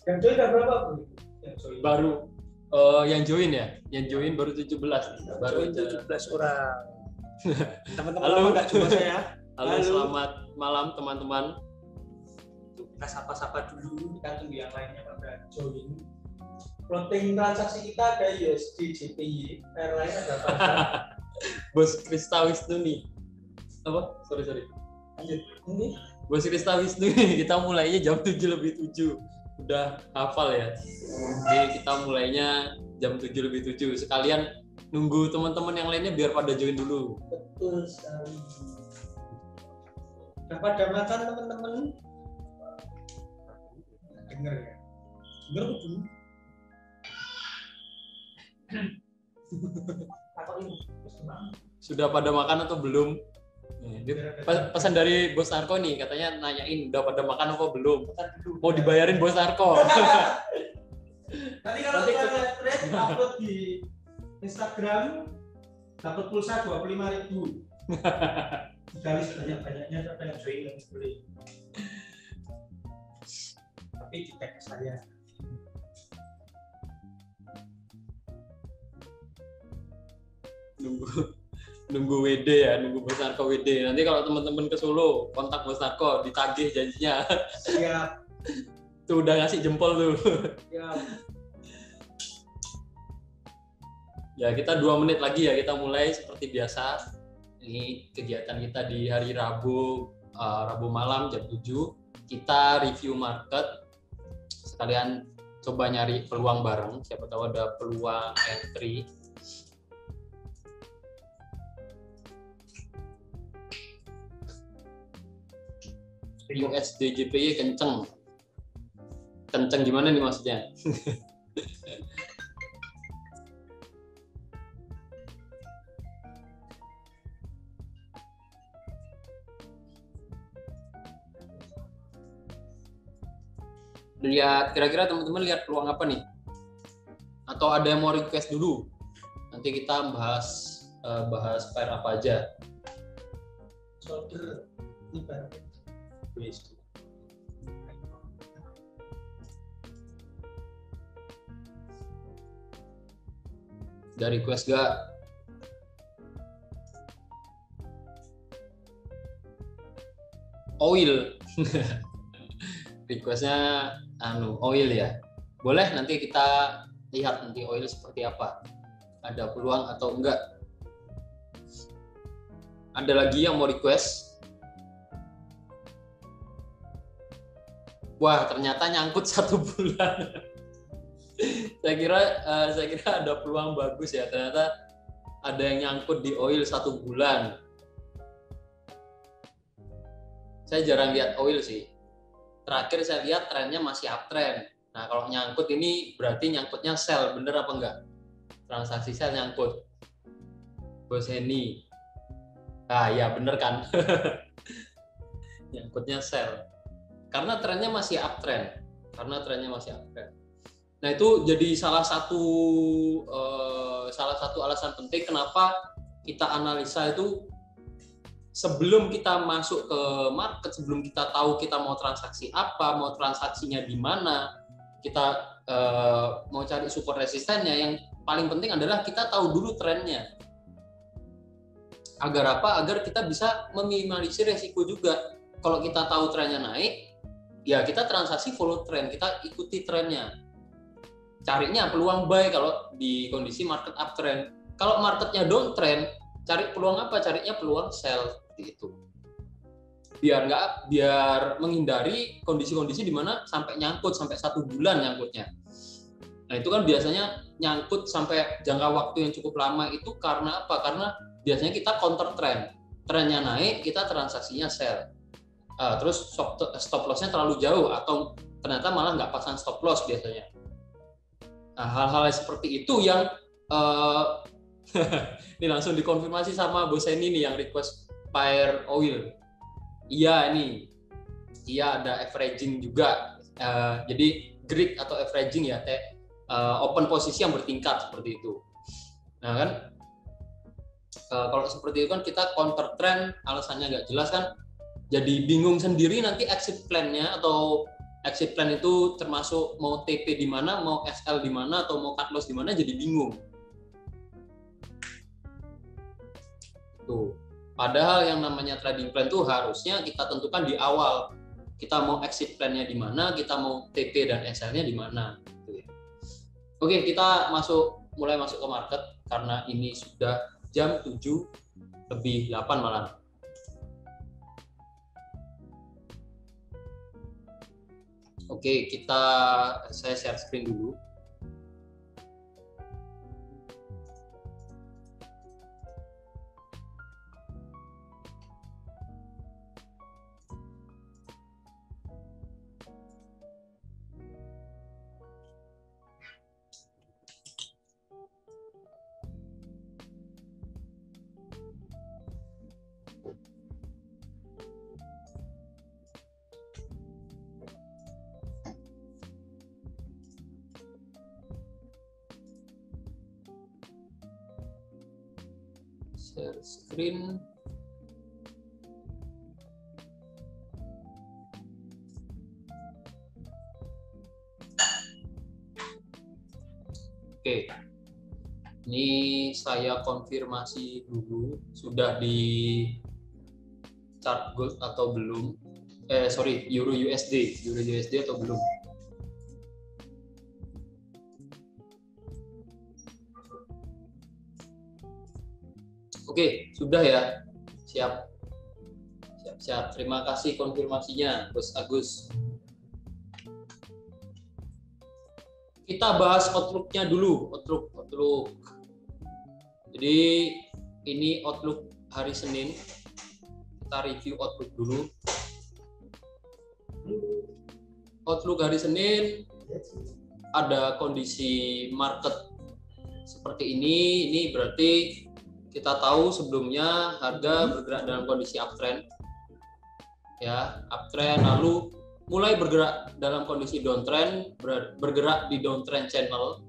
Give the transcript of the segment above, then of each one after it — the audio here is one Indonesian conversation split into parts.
Yang join ada berapa, Bu? Baru yang join ya? Yang join baru 17. Baru 17 orang. Teman-teman Halo. lama nggak cuma saya. Halo, selamat malam teman-teman. Kita sapa-sapa dulu, kita tunggu yang lainnya pada join. Floating transaksi kita ada USD, JPY, airline ada apa? Bos Krista Wisnu nih. Apa? Sorry. Lanjut. Ini Bos Krista Wisnu nih, kita mulainya jam 7:07. Udah hafal ya. Jadi kita mulainya jam 7:07. Sekalian nunggu teman-teman yang lainnya biar pada join dulu. betul sekali. Udah pada makan teman-teman? Dengar ya? Dengar betul. Sudah pada makan atau belum? Pesan dari Bos Narko nih, katanya nanyain udah pada makan apa belum? Mau dibayarin Bos Narko. Nanti kalau saya trade upload di Instagram dapat pulsa 25.000. Sekali sebanyak-banyaknya siapa yang join yang boleh. Tapi di tag saya. nunggu WD ya, nunggu Bos Narko WD. Nanti kalau teman-teman ke Solo kontak Bos Narko, ditagih janjinya. Siap. Tuh udah ngasih jempol tuh. Siap. Ya kita 2 menit lagi ya kita mulai seperti biasa. Ini kegiatan kita di hari Rabu malam jam 7. Kita review market. Sekalian coba nyari peluang bareng. Siapa tahu ada peluang entry. USD JPY kenceng. Kenceng gimana nih maksudnya? Lihat kira-kira teman-teman lihat peluang apa nih? Atau ada yang mau request dulu? Nanti kita bahas pair apa aja. Solder ibarat. Dari request gak? Oil. Requestnya oil ya. Boleh nanti kita lihat nanti oil seperti apa. Ada peluang atau enggak. Ada lagi yang mau request? Wah, ternyata nyangkut 1 bulan. saya kira ada peluang bagus ya. Ternyata ada yang nyangkut di oil 1 bulan. saya jarang lihat oil sih. Terakhir saya lihat trennya masih uptrend. Nah, kalau nyangkut ini berarti nyangkutnya sell, bener apa enggak? Transaksi sell nyangkut. Bos Henny. Ah, ya bener kan? Nyangkutnya sell. Karena trennya masih uptrend. Nah, itu jadi salah satu alasan penting kenapa kita analisa itu sebelum kita masuk ke market, sebelum kita tahu kita mau transaksi apa, mau transaksinya di mana, kita mau cari support resistennya, yang paling penting adalah kita tahu dulu trennya. Agar apa? Agar kita bisa meminimalisir resiko juga. Kalau kita tahu trennya naik, ya kita transaksi follow trend, kita ikuti trennya. Carinya peluang buy kalau di kondisi market uptrend. Kalau marketnya downtrend, cari peluang apa? Carinya peluang sell gitu. Biar menghindari kondisi-kondisi di mana sampai nyangkut sampai 1 bulan nyangkutnya. Nah, itu kan biasanya nyangkut sampai jangka waktu yang cukup lama itu karena apa? Karena biasanya kita counter trend. Trennya naik, kita transaksinya sell. Terus stop loss-nya terlalu jauh atau ternyata malah nggak pasang stop loss biasanya. Nah, hal-hal seperti itu yang ini langsung dikonfirmasi sama Bos Henny nih yang request fire oil. Iya ini, iya ada averaging juga. Jadi grid atau averaging ya, open posisi yang bertingkat seperti itu. Nah kan, kalau seperti itu kan kita counter trend, alasannya nggak jelas kan, jadi bingung sendiri nanti exit plan-nya, atau exit plan itu termasuk mau TP di mana, mau SL di mana, atau mau cut loss di mana, jadi bingung. Tuh. Padahal yang namanya trading plan itu harusnya kita tentukan di awal. Kita mau exit plan-nya di mana, kita mau TP dan SL-nya di mana. Oke, kita mulai masuk ke market karena ini sudah jam 7:08 malam. Oke, saya share screen dulu. Share screen. Oke. Ini saya konfirmasi dulu sudah di chart gold atau belum. Euro USD atau belum. Oke, sudah ya. Siap. Terima kasih konfirmasinya, Bos Agus. Kita bahas outlook-nya dulu. Outlook. Jadi ini outlook hari Senin. Kita review outlook dulu. Outlook hari Senin ada kondisi market seperti ini. Ini berarti kita tahu sebelumnya harga bergerak dalam kondisi uptrend, ya uptrend, lalu mulai bergerak dalam kondisi downtrend, bergerak di downtrend channel,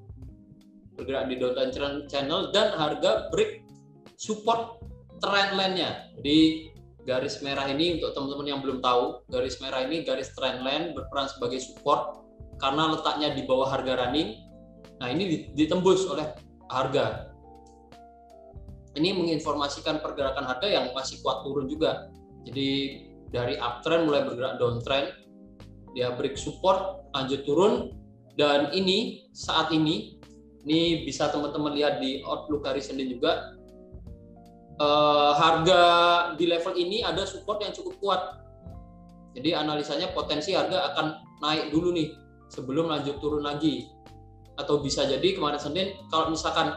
dan harga break support trend line-nya. Jadi garis merah ini untuk teman-teman yang belum tahu, garis merah ini garis trend line berperan sebagai support karena letaknya di bawah harga running. Nah ini ditembus oleh harga. Ini menginformasikan pergerakan harga yang masih kuat turun juga. Jadi dari uptrend mulai bergerak downtrend, dia break support, lanjut turun, dan ini saat ini bisa teman-teman lihat di outlook hari Senin juga, harga di level ini ada support yang cukup kuat. Jadi analisanya potensi harga akan naik dulu nih sebelum lanjut turun lagi. Atau bisa jadi kemarin Senin kalau misalkan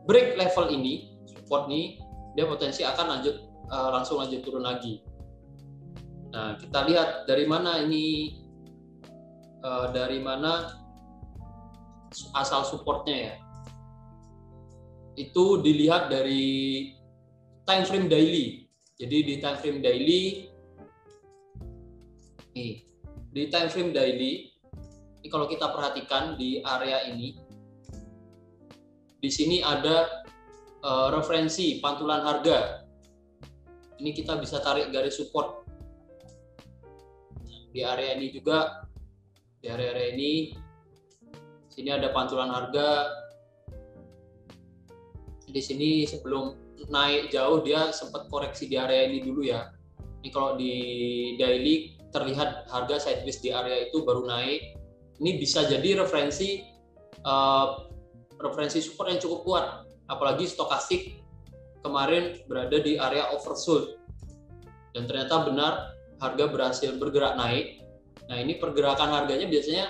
break level ini, support nih, dia potensi akan langsung lanjut turun lagi. Nah, kita lihat dari mana ini, dari mana asal supportnya ya. Itu dilihat dari time frame daily. Jadi di time frame daily, nih, di time frame daily, ini kalau kita perhatikan di area ini, di sini ada referensi pantulan harga. Ini kita bisa tarik garis support. Di area ini juga, di area ini, sini ada pantulan harga. Di sini sebelum naik jauh dia sempat koreksi di area ini dulu ya. Ini kalau di daily terlihat harga sideways di area itu baru naik. Ini bisa jadi referensi support yang cukup kuat. Apalagi stokastik kemarin berada di area oversold. Dan ternyata benar harga berhasil bergerak naik. Nah, ini pergerakan harganya biasanya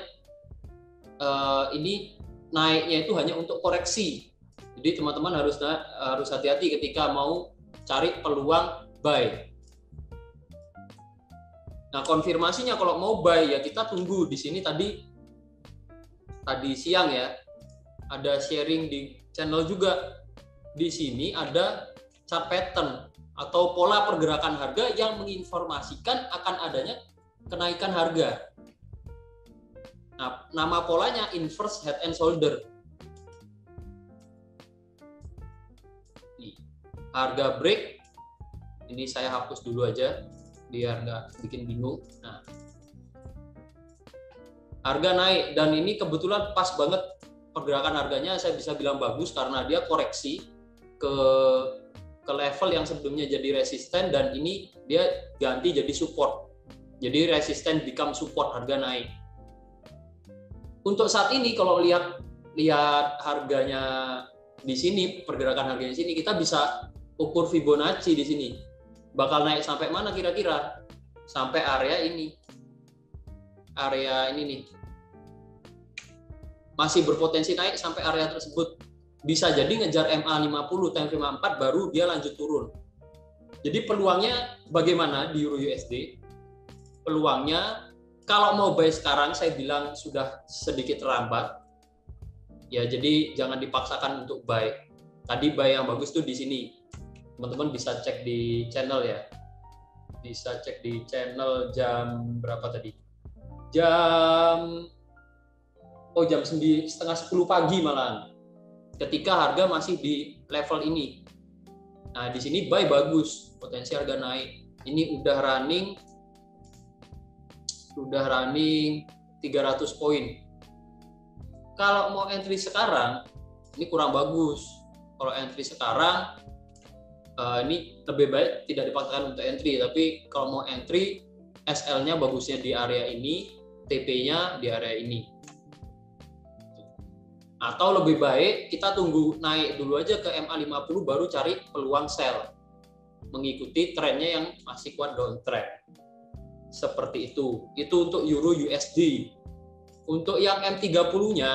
ini naiknya itu hanya untuk koreksi. Jadi teman-teman harus hati-hati ketika mau cari peluang buy. Nah, konfirmasinya kalau mau buy ya kita tunggu di sini tadi siang ya. Ada sharing di channel juga. Di sini ada chart pattern atau pola pergerakan harga yang menginformasikan akan adanya kenaikan harga. Nah, nama polanya inverse head and shoulder. Nih, harga break. Ini saya hapus dulu aja biar nggak bikin bingung. Nah, harga naik dan ini kebetulan pas banget pergerakan harganya, saya bisa bilang bagus karena dia koreksi ke level yang sebelumnya jadi resisten dan ini dia ganti jadi support. Jadi resisten become support, harga naik. Untuk saat ini kalau lihat harganya di sini, pergerakan harganya di sini, kita bisa ukur Fibonacci di sini. Bakal naik sampai mana kira-kira? Sampai area ini. Area ini nih. Masih berpotensi naik sampai area tersebut. Bisa jadi ngejar MA50 time frame 4 baru dia lanjut turun. Jadi peluangnya bagaimana di Euro USD? Peluangnya kalau mau buy sekarang saya bilang sudah sedikit terlambat. Ya, jadi jangan dipaksakan untuk buy. Tadi buy yang bagus tuh di sini. Teman-teman bisa cek di channel ya. Bisa cek di channel jam berapa tadi? Jam 9:30 pagi malahan. Ketika harga masih di level ini. Nah, di sini buy bagus, potensi harga naik. Ini udah running 300 poin. Kalau mau entry sekarang, ini kurang bagus. Kalau entry sekarang, ini lebih baik tidak dipaksakan untuk entry. Tapi kalau mau entry, SL-nya bagusnya di area ini, TP-nya di area ini. Atau lebih baik kita tunggu naik dulu aja ke MA50 baru cari peluang sell. Mengikuti trennya yang masih kuat downtrend. Seperti itu. Itu untuk Euro USD. Untuk yang M30-nya,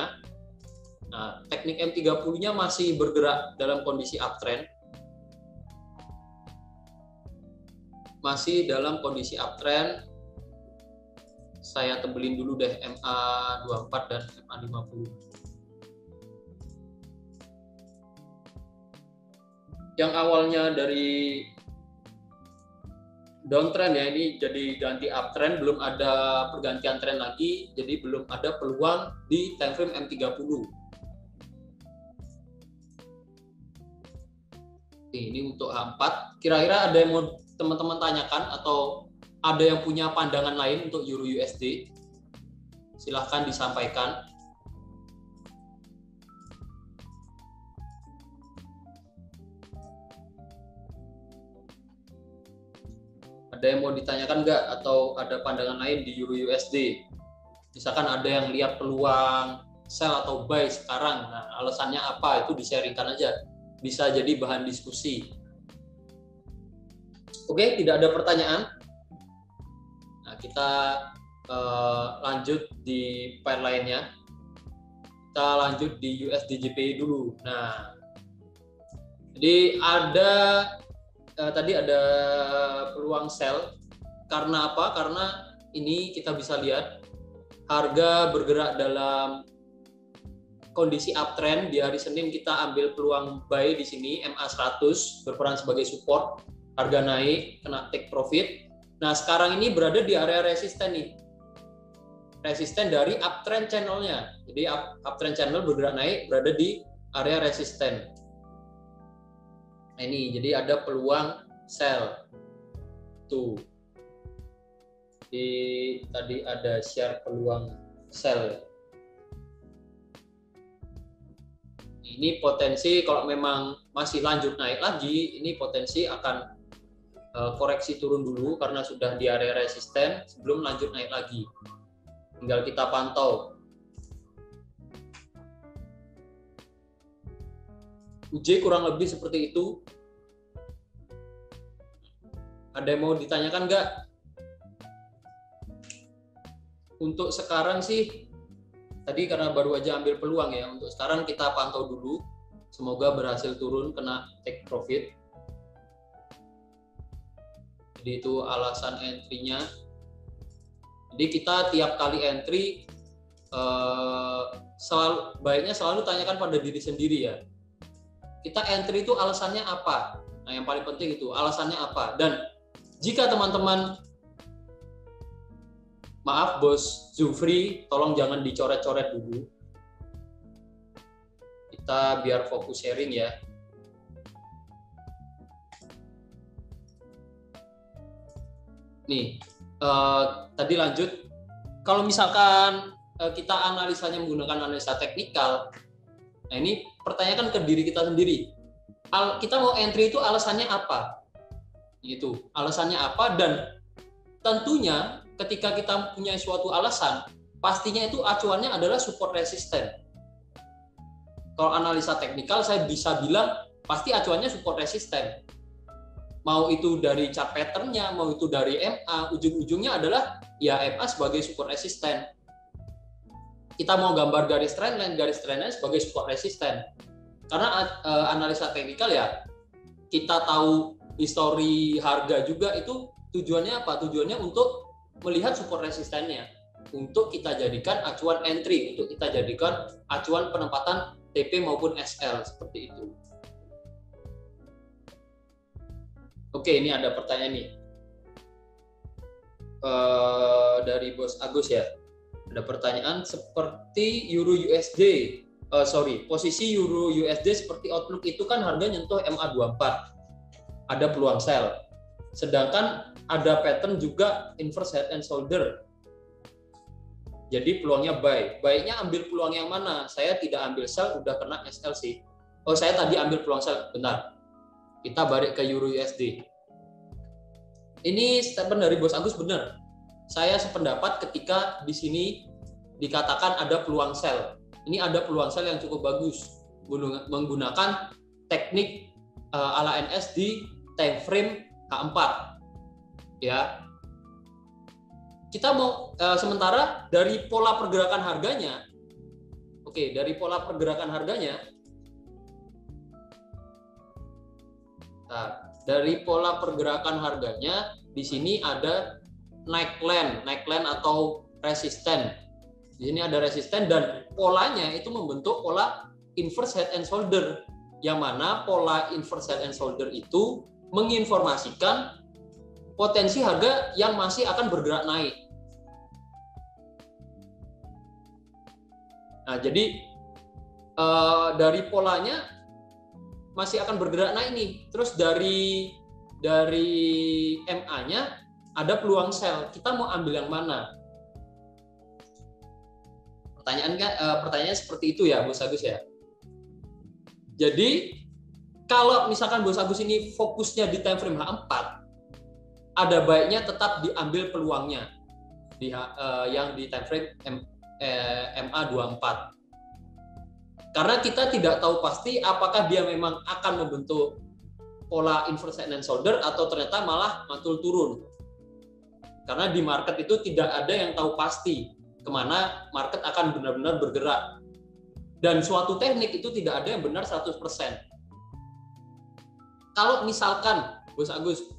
nah, teknik M30-nya masih bergerak dalam kondisi uptrend. Masih dalam kondisi uptrend. Saya tebelin dulu deh MA24 dan MA50. Yang awalnya dari downtrend ya, ini jadi ganti uptrend, belum ada pergantian tren lagi, jadi belum ada peluang di time frame M30. Ini untuk H4. Kira-kira ada yang mau teman-teman tanyakan atau ada yang punya pandangan lain untuk Euro USD? Silahkan disampaikan. Ada yang mau ditanyakan nggak atau ada pandangan lain di Euro USD? Misalkan ada yang lihat peluang sell atau buy sekarang, nah alasannya apa, itu di-sharingkan aja. Bisa jadi bahan diskusi. Oke, tidak ada pertanyaan. Nah, kita lanjut di pair lainnya. Kita lanjut di USD JPY dulu. Nah, jadi ada tadi ada peluang sell Karena apa? Karena ini kita bisa lihat harga bergerak dalam kondisi uptrend. Di hari Senin kita ambil peluang buy di sini, MA 100 berperan sebagai support, harga naik, kena take profit. Nah, sekarang ini berada di area resisten nih. Resisten dari uptrend channel-nya. Jadi uptrend channel bergerak naik berada di area resisten. Nah, ini jadi ada peluang sell. Tuh. Tadi ada share peluang sell. Ini potensi kalau memang masih lanjut naik lagi, ini potensi akan koreksi turun dulu karena sudah di area resisten sebelum lanjut naik lagi. Tinggal kita pantau. UJ kurang lebih seperti itu. Ada yang mau ditanyakan nggak? Untuk sekarang sih, tadi karena baru aja ambil peluang ya, untuk sekarang kita pantau dulu. Semoga berhasil turun, kena take profit. Jadi itu alasan entry-nya. Jadi kita tiap kali entry, baiknya selalu tanyakan pada diri sendiri ya. Kita entry itu alasannya apa? Nah, yang paling penting itu alasannya apa. Dan jika teman-teman, maaf Bos Zufri, tolong jangan dicoret-coret dulu. Kita biar fokus sharing ya. Nih, tadi lanjut. Kalau misalkan kita analisanya menggunakan analisa teknikal, nah ini pertanyakan ke diri kita sendiri. Kita mau entry itu alasannya apa? Itu alasannya apa, dan tentunya ketika kita punya suatu alasan, pastinya itu acuannya adalah support resisten. Kalau analisa teknikal saya bisa bilang pasti acuannya support resisten. Mau itu dari chart pattern-nya, mau itu dari MA, ujung-ujungnya adalah ya MA sebagai support resisten. Kita mau gambar garis trendline sebagai support resisten. Karena analisa teknikal ya, kita tahu histori harga juga itu tujuannya apa? Tujuannya untuk melihat support resistennya, untuk kita jadikan acuan entry, untuk kita jadikan acuan penempatan TP maupun SL seperti itu. Oke, ini ada pertanyaan nih dari Bos Agus ya. Ada pertanyaan seperti Euro USD, posisi Euro USD seperti outlook itu kan harga nyentuh MA24, ada peluang sell. Sedangkan ada pattern juga inverse head and shoulder. Jadi peluangnya buy. Baiknya ambil peluang yang mana? Saya tidak ambil sell, udah kena SL sih. Oh, saya tadi ambil peluang sell, benar. Kita balik ke Euro USD. Ini statement dari Bos Agus benar. Saya sependapat ketika di sini dikatakan ada peluang sell. Ini ada peluang sell yang cukup bagus menggunakan teknik ala NS di time frame H4. Ya. Kita mau sementara dari pola pergerakan harganya. Oke, dari pola pergerakan harganya. Nah, dari pola pergerakan harganya di sini ada neckline atau resisten. Di sini ada resisten dan polanya itu membentuk pola inverse head and shoulder, yang mana pola inverse head and shoulder itu menginformasikan potensi harga yang masih akan bergerak naik. Nah, jadi dari polanya masih akan bergerak naik nih. Terus dari MA-nya ada peluang sell. Kita mau ambil yang mana? Pertanyaannya seperti itu ya, Bos Agus ya. Jadi kalau misalkan Bos Agus ini fokusnya di time frame H4, ada baiknya tetap diambil peluangnya yang di time frame MA24. Karena kita tidak tahu pasti apakah dia memang akan membentuk pola inverse head and shoulder atau ternyata malah mantul turun. Karena di market itu tidak ada yang tahu pasti kemana market akan benar-benar bergerak. Dan suatu teknik itu tidak ada yang benar 100%. Kalau misalkan, Bos Agus,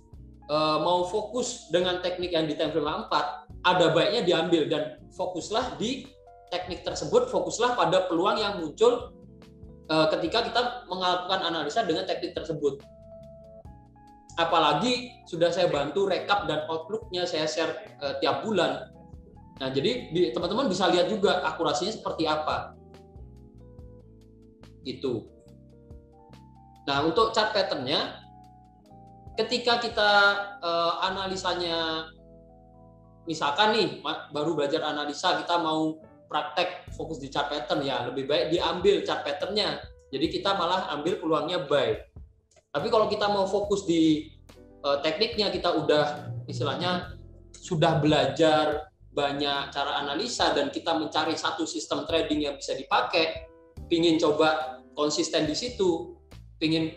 mau fokus dengan teknik yang di time frame 4, ada baiknya diambil dan fokuslah di teknik tersebut, fokuslah pada peluang yang muncul ketika kita melakukan analisa dengan teknik tersebut. Apalagi sudah saya bantu rekap dan outlook-nya saya share tiap bulan. Nah, jadi teman-teman bisa lihat juga akurasinya seperti apa. Itu. Nah, untuk chart pattern-nya, ketika kita analisanya, misalkan nih baru belajar analisa, kita mau praktek fokus di chart pattern, ya lebih baik diambil chart pattern-nya. Jadi kita malah ambil peluangnya buy. Tapi kalau kita mau fokus di tekniknya, kita udah istilahnya sudah belajar banyak cara analisa dan kita mencari satu sistem trading yang bisa dipakai, pingin coba konsisten di situ, pingin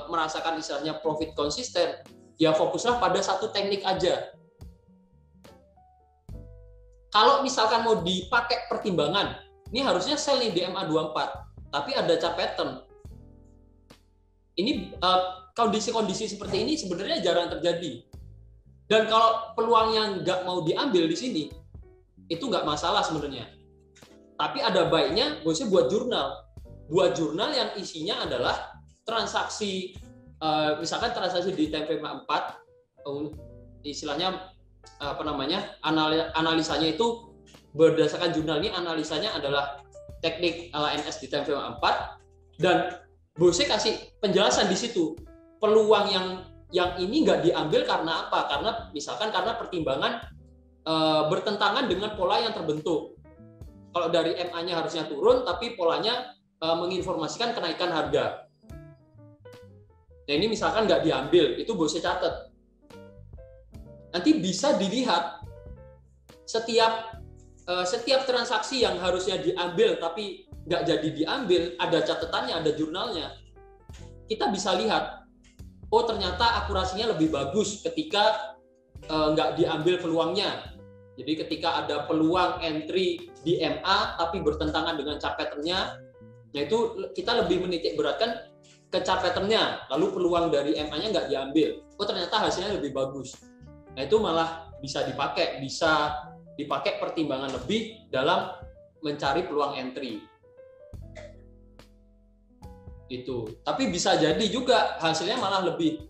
merasakan istilahnya profit konsisten, ya fokuslah pada satu teknik aja. Kalau misalkan mau dipakai pertimbangan, ini harusnya sell nih di MA24, tapi ada chart pattern. Ini kondisi-kondisi seperti ini sebenarnya jarang terjadi. Dan kalau peluang yang nggak mau diambil di sini, itu nggak masalah sebenarnya. Tapi ada baiknya bosnya buat jurnal. Buat jurnal yang isinya adalah transaksi, misalkan transaksi di time frame 4, istilahnya analisanya itu berdasarkan jurnal ini, analisanya adalah teknik LNS di time frame 4, dan bosnya kasih penjelasan di situ. Peluang yang ini nggak diambil karena apa? Karena misalkan karena pertimbangan bertentangan dengan pola yang terbentuk. Kalau dari MA-nya harusnya turun, tapi polanya menginformasikan kenaikan harga. Nah, ini misalkan nggak diambil, itu bosnya catat. Nanti bisa dilihat setiap transaksi yang harusnya diambil tapi nggak jadi diambil, ada catatannya, ada jurnalnya. Kita bisa lihat, oh ternyata akurasinya lebih bagus ketika nggak diambil peluangnya. Jadi ketika ada peluang entry di MA tapi bertentangan dengan chart pattern-nya, yaitu kita lebih menitik beratkan ke chart pattern-nya, lalu peluang dari MA-nya nggak diambil. Oh ternyata hasilnya lebih bagus. Nah itu malah bisa dipakai pertimbangan lebih dalam mencari peluang entry. Itu. Tapi bisa jadi juga hasilnya malah lebih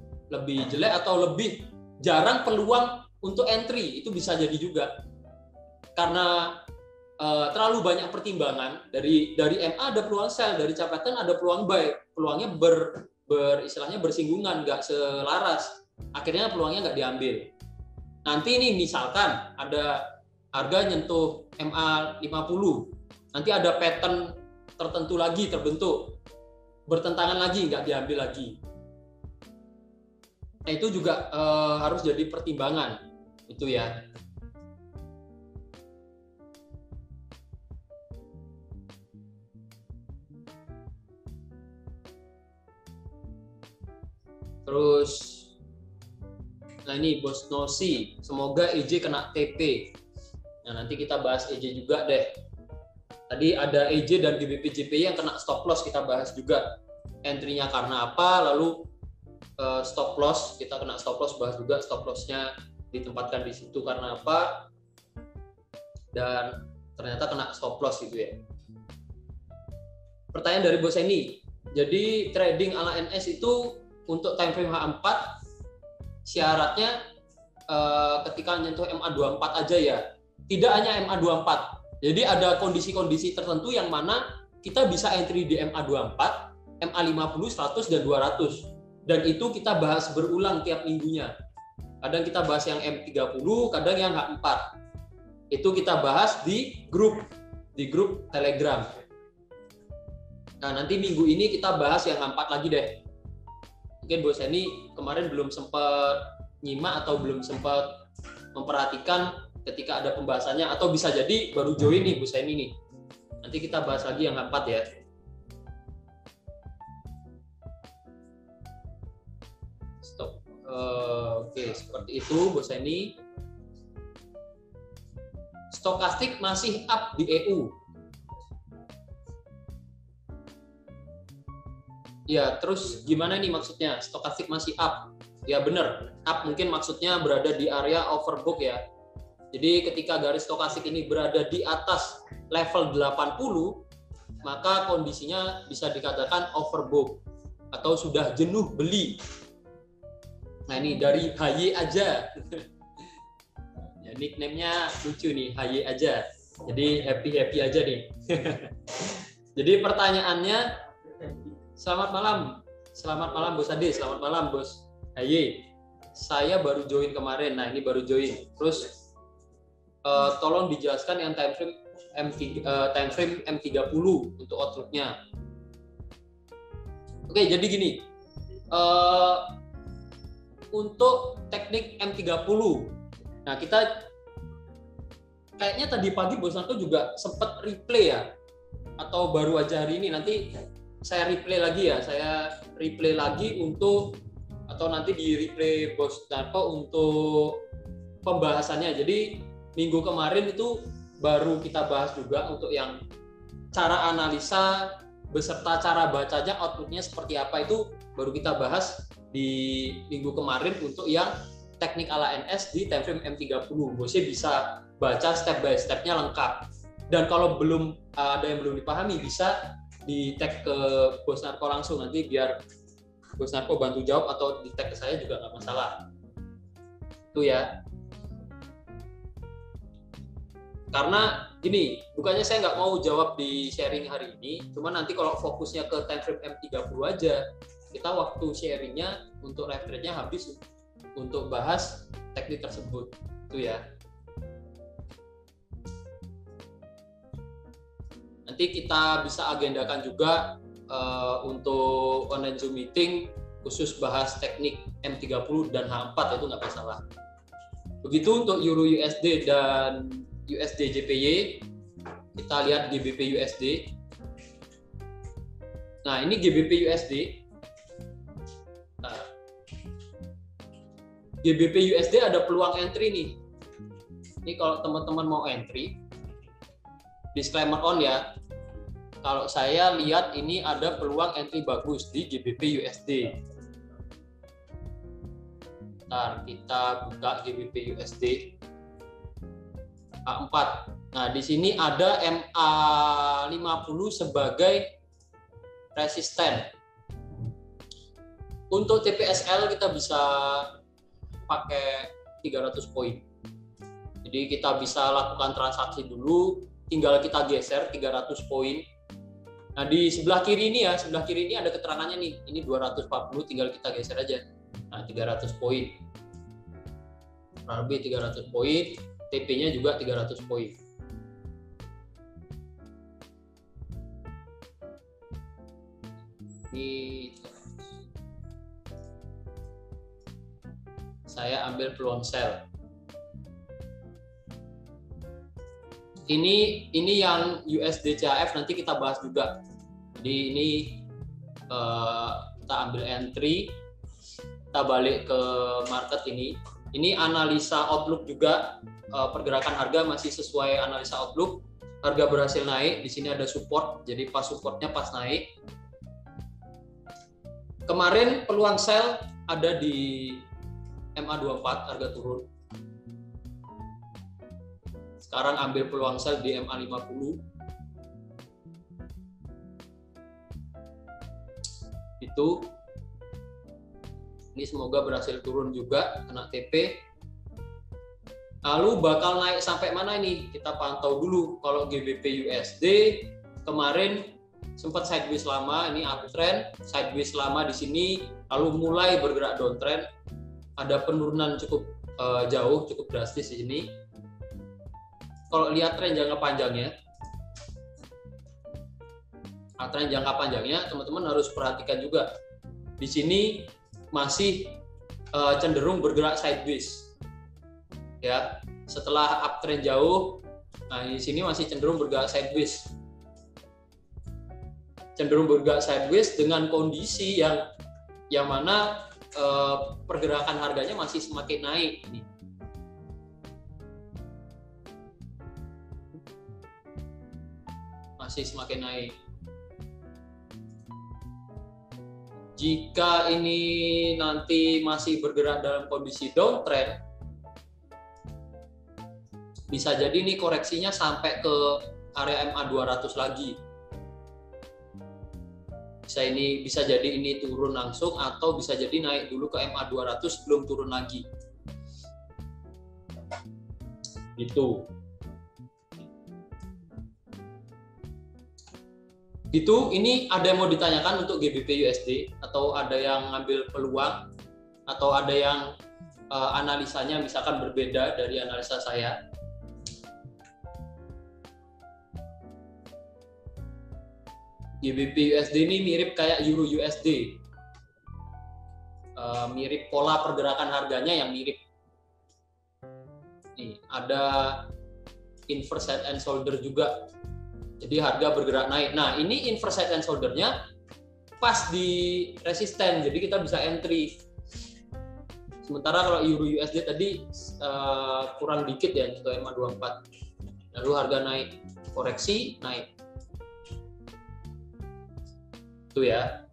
jelek atau lebih jarang peluang untuk entry, itu bisa jadi juga. Karena terlalu banyak pertimbangan, dari MA ada peluang sell, dari chart pattern ada peluang buy. Peluangnya istilahnya bersinggungan, nggak selaras. Akhirnya peluangnya nggak diambil. Nanti ini misalkan ada harga nyentuh MA 50, nanti ada pattern tertentu lagi terbentuk, bertentangan lagi, nggak diambil lagi. Nah, itu juga harus jadi pertimbangan, itu ya. Terus, nah ini Bos Nosi, semoga EJ kena TP. Nah nanti kita bahas EJ juga deh. Tadi ada EJ dan GBP/JPY yang kena stop loss, kita bahas juga. Entry-nya karena apa, lalu stop loss, kita kena stop loss, bahas juga stop loss-nya ditempatkan di situ karena apa, dan ternyata kena stop loss gitu ya. Pertanyaan dari Bos Eni, jadi trading ala NS itu untuk time frame H4 syaratnya ketika nyentuh MA24 aja ya, tidak hanya MA24. Jadi ada kondisi-kondisi tertentu yang mana kita bisa entry di MA24, MA50, 100 dan 200. Dan itu kita bahas berulang tiap minggunya. Kadang kita bahas yang M30, kadang yang H4. Itu kita bahas di grup Telegram. Nah, nanti minggu ini kita bahas yang H4 lagi deh. Mungkin Bos Eni kemarin belum sempat nyimak atau belum sempat memperhatikan ketika ada pembahasannya, atau bisa jadi baru join nih Bos Eni nih. Nanti kita bahas lagi yang H4 ya. Stop. Oke, seperti itu Bos Eni. Stokastik masih up di EU. Ya, terus gimana nih maksudnya? Stokastik masih up. Ya benar, up mungkin maksudnya berada di area overbook ya. Jadi ketika garis stokastik ini berada di atas level 80, maka kondisinya bisa dikatakan overbook atau sudah jenuh beli. Nah ini dari HY aja. Ya, nickname-nya lucu nih, HY aja. Jadi happy aja nih. Jadi pertanyaannya, selamat malam Bos Ade, selamat malam Bos HY. Saya baru join kemarin. Nah ini baru join. Terus tolong dijelaskan yang time frame M30 untuk outlook-nya. Oke, jadi gini. Untuk teknik M30. Nah, kita kayaknya tadi pagi Bos Narko juga sempat replay ya. Atau baru aja hari ini, nanti saya replay lagi ya. Saya replay lagi untuk, atau nanti di replay Bos Narko untuk pembahasannya. Jadi minggu kemarin itu baru kita bahas juga untuk yang cara analisa beserta cara bacanya outlook-nya seperti apa, itu baru kita bahas di minggu kemarin untuk yang teknik ala NS di time frame M30. Bosnya bisa baca step by step-nya lengkap. Dan kalau belum ada yang belum dipahami, bisa di tag ke Bos Narko langsung, nanti biar Bos Narko bantu jawab, atau di tag ke saya juga nggak masalah. Itu ya. Karena gini, bukannya saya nggak mau jawab di sharing hari ini, cuma nanti kalau fokusnya ke time frame M30 aja, kita waktu sharingnya untuk live trade-nya habis untuk bahas teknik tersebut. Itu ya. Nanti kita bisa agendakan juga untuk online Zoom meeting khusus bahas teknik M30 dan H4, itu nggak masalah. Begitu untuk Euro USD dan USD JPY. Kita lihat GBP USD. Nah, ini GBP USD. Nah, GBP USD ada peluang entry nih. Ini kalau teman-teman mau entry, disclaimer on ya. Kalau saya lihat ini ada peluang entry bagus di GBP USD. Ntar kita buka GBP USD A4. Nah, di sini ada MA50 sebagai resisten. Untuk TPSL kita bisa pakai 300 poin. Jadi kita bisa lakukan transaksi dulu, tinggal kita geser 300 poin. Nah, di sebelah kiri ini ya, sebelah kiri ini ada keterangannya nih. Ini 240, tinggal kita geser aja. Nah, 300 poin. Kurang lebih 300 poin. TP-nya juga 300 poin. Ini saya ambil peluang sell. Ini yang USD CHF nanti kita bahas juga. Jadi ini kita ambil entry, kita balik ke market ini. Ini analisa outlook juga. Pergerakan harga masih sesuai analisa outlook. Harga berhasil naik, di sini ada support, jadi pas supportnya pas naik. Kemarin peluang sell ada di MA24, harga turun. Sekarang ambil peluang sell di MA50. Itu. Ini semoga berhasil turun juga, kena TP. Lalu bakal naik sampai mana ini? Kita pantau dulu. Kalau GBP USD kemarin sempat sideways lama, ini uptrend, sideways lama di sini, lalu mulai bergerak downtrend. Ada penurunan cukup jauh, cukup drastis di sini. Kalau lihat tren jangka panjangnya, teman-teman harus perhatikan juga. Di sini masih cenderung bergerak sideways. Ya, setelah uptrend jauh, nah di sini masih cenderung bergerak sideways. Cenderung bergerak sideways dengan kondisi yang mana pergerakan harganya masih semakin naik. Masih semakin naik. Jika ini nanti masih bergerak dalam kondisi downtrend, bisa jadi nih koreksinya sampai ke area MA 200 lagi. Bisa jadi ini turun langsung, atau bisa jadi naik dulu ke MA 200 sebelum turun lagi. Gitu. Ini ada yang mau ditanyakan untuk GBP USD, atau ada yang ngambil peluang, atau ada yang analisanya misalkan berbeda dari analisa saya? GBP USD ini mirip kayak Euro USD, mirip pola pergerakan harganya yang mirip. Nih, ada inverse head and shoulder juga, jadi harga bergerak naik. Nah, ini inverse head and shoulder-nya pas di resisten, jadi kita bisa entry. Sementara kalau Euro USD tadi kurang dikit ya, untuk MA 24, lalu harga naik, koreksi naik. Itu ya.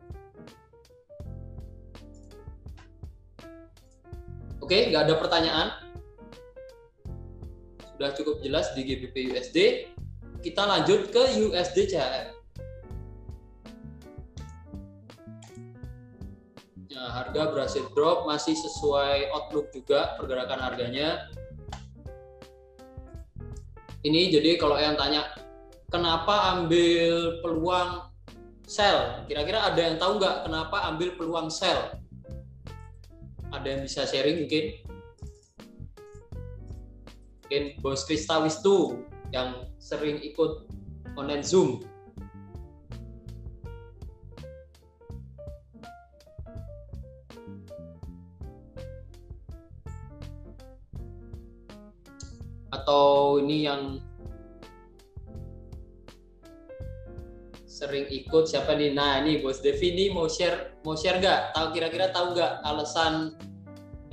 Oke, nggak ada pertanyaan. Sudah cukup jelas di GBP USD. Kita lanjut ke USD CHF. Nah, harga berhasil drop, masih sesuai outlook juga pergerakan harganya. Ini jadi kalau yang tanya, kenapa ambil peluang sell? Kira-kira ada yang tahu nggak kenapa ambil peluang sell? Ada yang bisa sharing mungkin? Mungkin Bos Krista Wistu yang sering ikut online Zoom. Atau ini yang sering ikut siapa nih? Nah, ini Bos Devi nih mau share nggak? Kira-kira tahu nggak alasan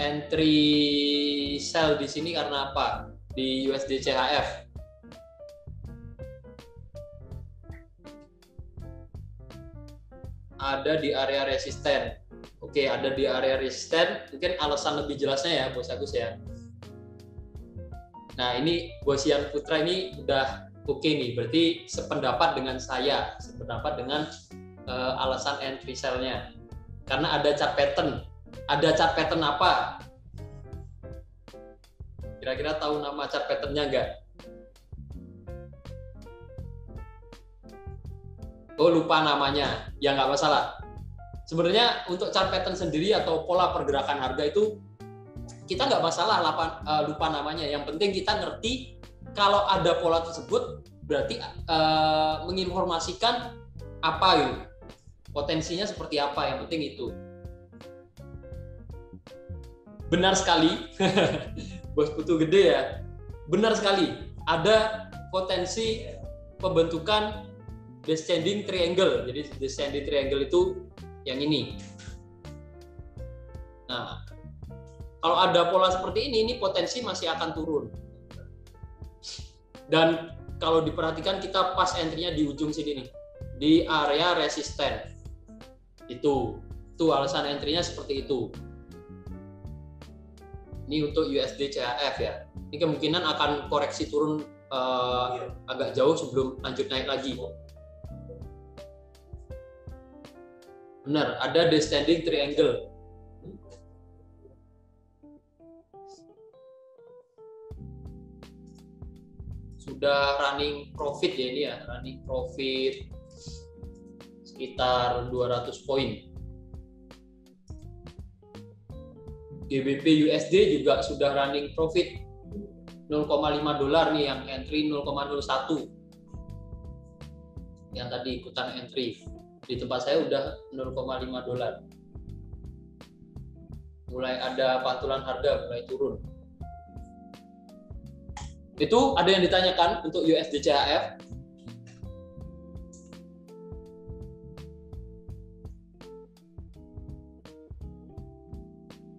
entry sell di sini karena apa di USD CHF? Ada di area resisten. Oke, ada di area resisten. Mungkin alasan lebih jelasnya ya, Bos Agus ya. Nah, ini Bos Ian Putra ini udah oke nih, berarti sependapat dengan saya, sependapat dengan alasan entry sell-nya. Karena ada chart pattern. Ada chart pattern apa? Kira-kira tahu nama chart pattern-nya nggak? Oh, lupa namanya. Ya nggak masalah. Sebenarnya untuk chart pattern sendiri atau pola pergerakan harga itu kita nggak masalah lupa namanya. Yang penting kita ngerti kalau ada pola tersebut berarti menginformasikan apa gitu, potensinya seperti apa, yang penting itu. Benar sekali, Bos Putu Gede ya, benar sekali. Ada potensi pembentukan descending triangle. Jadi descending triangle itu yang ini. Nah, kalau ada pola seperti ini potensi masih akan turun. Dan kalau diperhatikan kita pas entry-nya di ujung sini nih, di area resisten. Itu alasan entry-nya seperti itu. Ini untuk USD CHF ya. Ini kemungkinan akan koreksi turun agak jauh sebelum lanjut naik lagi. Benar, ada descending triangle. Sudah running profit ya ini ya, running profit sekitar 200 poin. GBP USD juga sudah running profit 0,5 dolar nih, yang entry 0,01. Yang tadi ikutan entry. Di tempat saya udah 0,5 dolar. Mulai ada pantulan harga, mulai turun. Itu ada yang ditanyakan untuk USD CHF.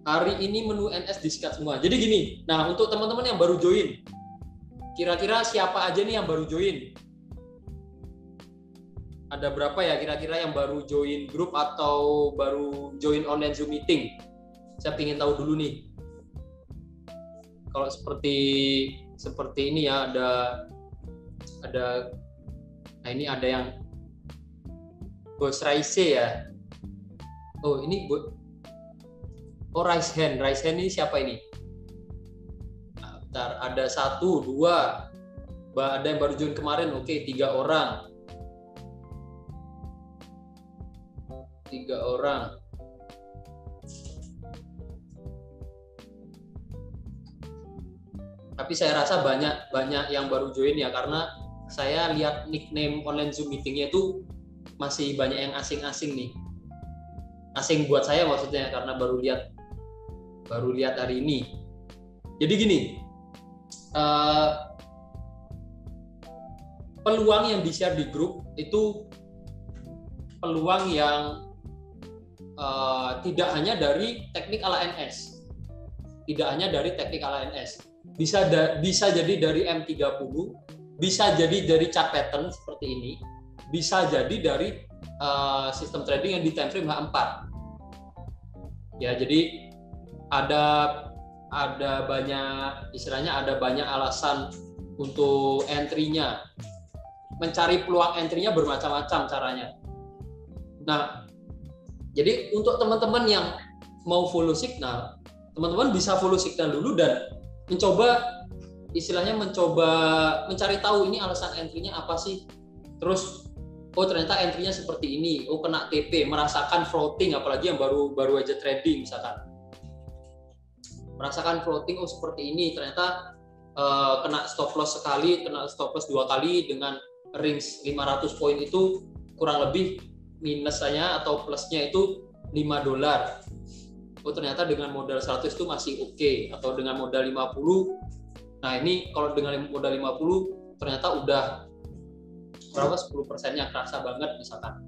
Hari ini menu NS di-cut semua. Jadi gini, nah untuk teman-teman yang baru join, kira-kira siapa aja nih yang baru join? Ada berapa ya kira-kira yang baru join grup atau baru join online Zoom meeting? Saya ingin tahu dulu nih. Kalau seperti ini ya, nah ini ada yang Bos Raise ya. Oh ini Raise hand ini siapa ini? Nah, bentar, ada 1, 2, ada yang baru join kemarin. Oke, 3 orang. 3 orang. Tapi saya rasa banyak yang baru join ya, karena saya lihat nickname online Zoom meetingnya itu masih banyak yang asing-asing nih. Asing buat saya maksudnya, karena baru lihat hari ini. Jadi gini, peluang yang di-share di grup itu peluang yang tidak hanya dari teknik ala NS. Tidak hanya dari teknik ala NS. Bisa jadi dari M30, bisa jadi dari chart pattern seperti ini, bisa jadi dari sistem trading yang di time frame H4. Ya, jadi ada banyak, istilahnya ada banyak alasan untuk entry-nya. Mencari peluang entry-nya bermacam-macam caranya. Nah, jadi untuk teman-teman yang mau follow signal, teman-teman bisa follow signal dulu dan mencoba mencari tahu ini alasan entry-nya apa sih. Terus ternyata entry-nya seperti ini. Kena TP, merasakan floating, apalagi yang baru aja trading misalkan. Merasakan floating seperti ini, ternyata kena stop loss sekali, kena stop loss 2 kali dengan range 500 poin itu kurang lebih minusnya atau plusnya itu $5. Ternyata dengan modal 100 itu masih oke, atau dengan modal 50. Nah, ini kalau dengan modal 50 ternyata udah berapa 10%-nya kerasa banget misalkan.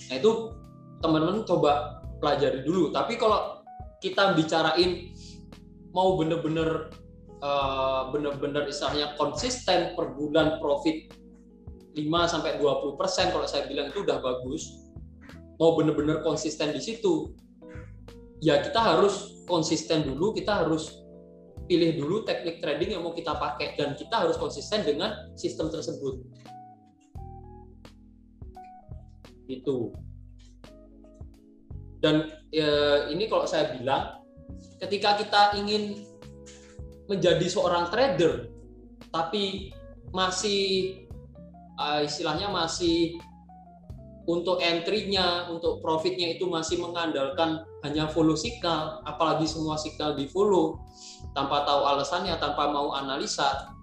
Nah, itu teman-teman coba pelajari dulu. Tapi kalau kita bicarain mau bener-bener istilahnya konsisten per bulan profit 5-20%, kalau saya bilang itu udah bagus. Mau bener-bener konsisten di situ, ya kita harus konsisten dulu, kita harus pilih dulu teknik trading yang mau kita pakai, dan kita harus konsisten dengan sistem tersebut. Itu. Dan ini kalau saya bilang, ketika kita ingin menjadi seorang trader, tapi masih istilahnya masih untuk entry-nya, untuk profit-nya itu masih mengandalkan hanya follow signal, apalagi semua signal di follow, tanpa tahu alasannya, tanpa mau analisa,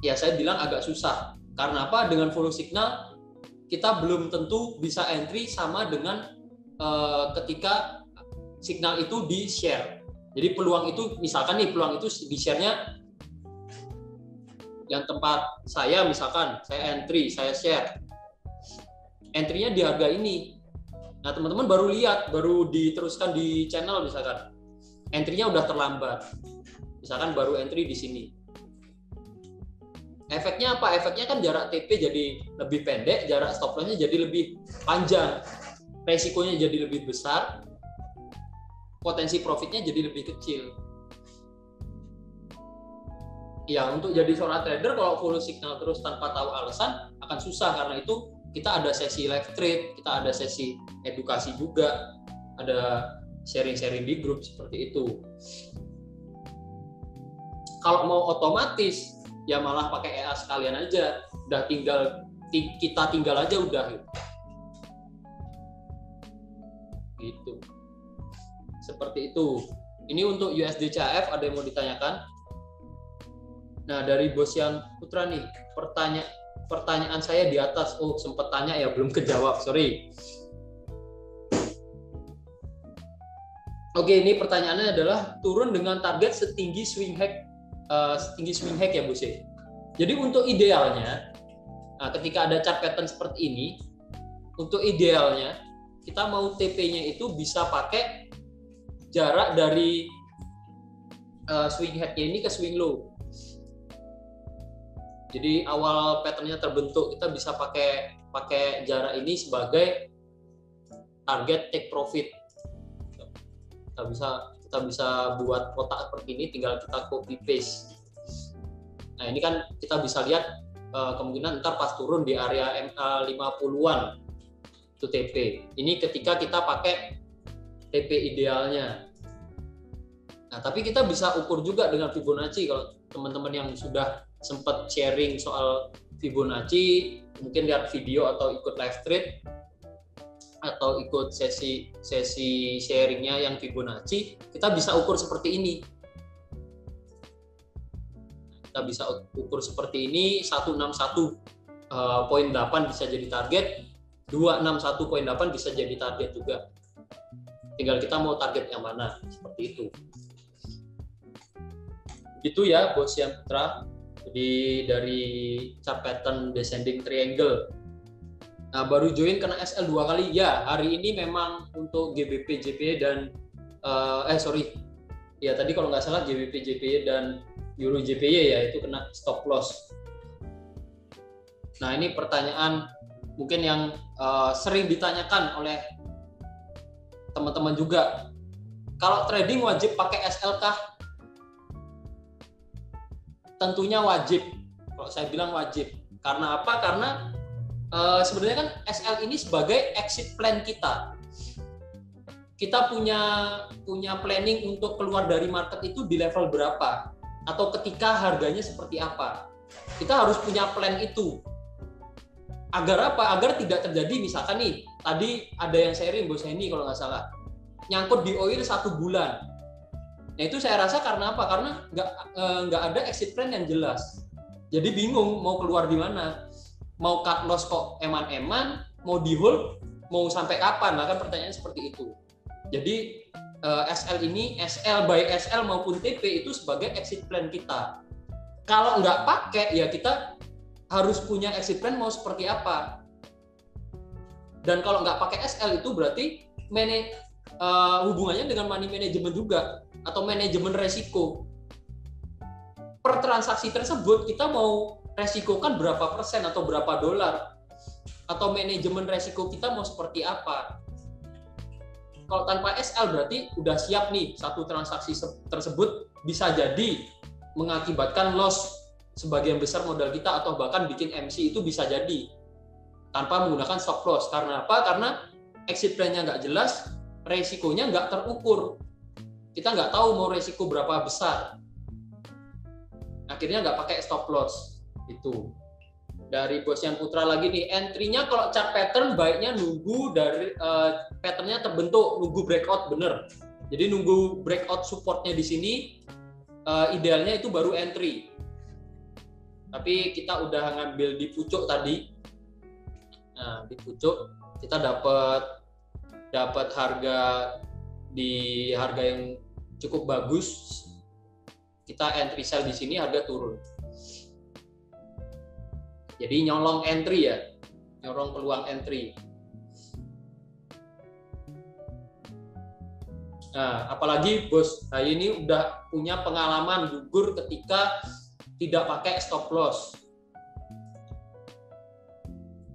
ya saya bilang agak susah. Karena apa? Dengan follow signal, kita belum tentu bisa entry sama dengan ketika signal itu di-share. Jadi peluang itu, misalkan nih, peluang itu di-share-nya yang tempat saya, misalkan, saya entry, saya share. Entry-nya di harga ini. Nah, teman-teman baru lihat, baru diteruskan di channel misalkan. Entry-nya udah terlambat. Misalkan baru entry di sini. Efeknya apa? Efeknya kan jarak TP jadi lebih pendek, jarak stop loss-nya jadi lebih panjang. Resikonya jadi lebih besar. Potensi profitnya jadi lebih kecil. Ya, untuk jadi seorang trader kalau follow signal terus tanpa tahu alasan akan susah, karena itu kita ada sesi live trade, kita ada sesi edukasi juga, ada sharing-sharing di grup seperti itu. Kalau mau otomatis, ya malah pakai EA sekalian aja, udah kita tinggal aja udah gitu. Seperti itu. Ini untuk USD CHF, ada yang mau ditanyakan? Nah, dari Bosyan Putra nih, pertanyaan saya di atas. Sempat tanya ya, belum kejawab, sorry. Oke, ini pertanyaannya adalah turun dengan target setinggi swing hack ya, Bos. Jadi untuk idealnya, ketika ada chart pattern seperti ini, untuk idealnya kita mau TP-nya itu bisa pakai jarak dari swing hack-nya ini ke swing low. Jadi awal patternnya terbentuk, kita bisa pakai jarak ini sebagai target take profit. Kita bisa buat kotak seperti ini, tinggal kita copy paste. Nah ini kan kita bisa lihat kemungkinan ntar pas turun di area MA 50-an itu TP. Ini ketika kita pakai TP idealnya. Nah tapi kita bisa ukur juga dengan Fibonacci. Kalau teman-teman yang sudah sempat sharing soal Fibonacci, mungkin lihat video atau ikut live trade atau ikut sesi sharingnya yang Fibonacci, kita bisa ukur seperti ini. Kita bisa ukur seperti ini, 161.8 bisa jadi target, 261.8 bisa jadi target juga. Tinggal kita mau target yang mana, seperti itu. Itu ya Bosyan Putra. Jadi dari chart pattern descending triangle. Nah, baru join kena SL 2 kali. Ya, hari ini memang untuk GBP JPY dan ya tadi kalau nggak salah GBP JPY dan Euro JPY ya itu kena stop loss. Nah, ini pertanyaan mungkin yang sering ditanyakan oleh teman-teman juga. Kalau trading wajib pakai SL kah? Tentunya wajib. Kalau saya bilang wajib. Karena apa? Karena sebenarnya kan SL ini sebagai exit plan kita. Kita punya planning untuk keluar dari market itu di level berapa, atau ketika harganya seperti apa. Kita harus punya plan itu. Agar apa? Agar tidak terjadi misalkan nih, tadi ada yang sharing Bos Henny kalau nggak salah, nyangkut di oil 1 bulan. Nah itu saya rasa karena apa? Karena nggak ada exit plan yang jelas. Jadi bingung mau keluar di mana. Mau cut loss kok eman-eman, mau di hold, mau sampai kapan? Nah kan pertanyaan seperti itu. Jadi SL ini, SL by SL maupun TP itu sebagai exit plan kita. Kalau nggak pakai, ya kita harus punya exit plan mau seperti apa. Dan kalau nggak pakai SL itu berarti hubungannya dengan money management juga, atau manajemen resiko. Per transaksi tersebut kita mau resikokan berapa persen atau berapa dolar, atau manajemen resiko kita mau seperti apa. Kalau tanpa SL berarti udah siap nih, satu transaksi tersebut bisa jadi mengakibatkan loss sebagian besar modal kita, atau bahkan bikin MC itu bisa jadi tanpa menggunakan stop loss. Karena apa? Karena exit plan-nya nggak jelas, resikonya nggak terukur. Kita nggak tahu mau resiko berapa besar. Akhirnya nggak pakai stop loss. Itu. Dari Bosyan Putra lagi nih, entry-nya kalau chart pattern baiknya nunggu dari pattern-nya terbentuk, nunggu breakout bener. Jadi nunggu breakout support-nya di sini, idealnya itu baru entry. Tapi kita udah ngambil di pucuk tadi. Nah, di pucuk kita dapat harga di harga yang cukup bagus. Kita entry sell di sini, harga turun. Jadi nyolong entry ya, nyolong peluang entry. Nah, apalagi Bos, nah ini udah punya pengalaman gugur ketika tidak pakai stop loss.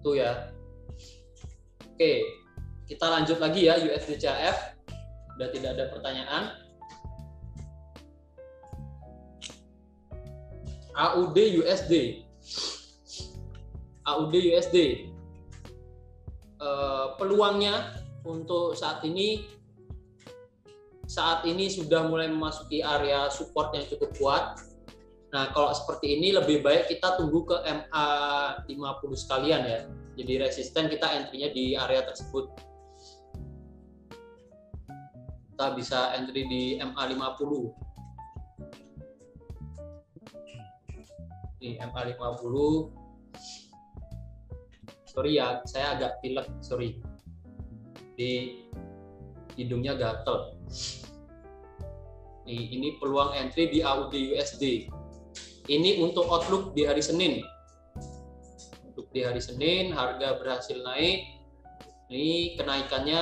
Tuh ya. Oke, kita lanjut lagi ya USD CHF. Udah tidak ada pertanyaan. AUD USD. AUD USD. Peluangnya untuk saat ini sudah mulai memasuki area support yang cukup kuat. Nah, kalau seperti ini lebih baik kita tunggu ke MA 50 sekalian ya. Jadi resisten kita entry-nya di area tersebut. Kita bisa entry di MA 50. Di MA 50. Sorry ya, saya agak pilek, sorry. Di hidungnya gatel. Nih, ini peluang entry di AUD USD. Ini untuk outlook di hari Senin. Untuk di hari Senin, harga berhasil naik. Ini kenaikannya,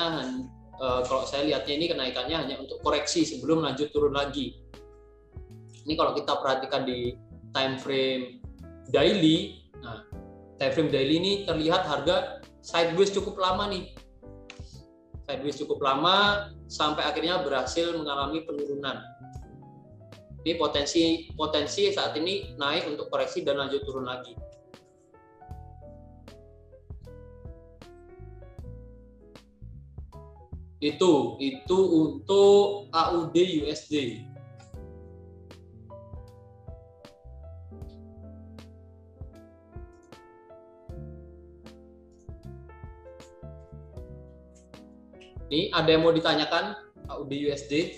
kalau saya lihatnya ini kenaikannya hanya untuk koreksi sebelum lanjut turun lagi. Ini kalau kita perhatikan di time frame daily. Nah, time frame daily ini terlihat harga sideways cukup lama nih. Sideways cukup lama sampai akhirnya berhasil mengalami penurunan. Ini potensi saat ini naik untuk koreksi dan lanjut turun lagi. Itu untuk AUD USD. Ini ada yang mau ditanyakan AUD USD?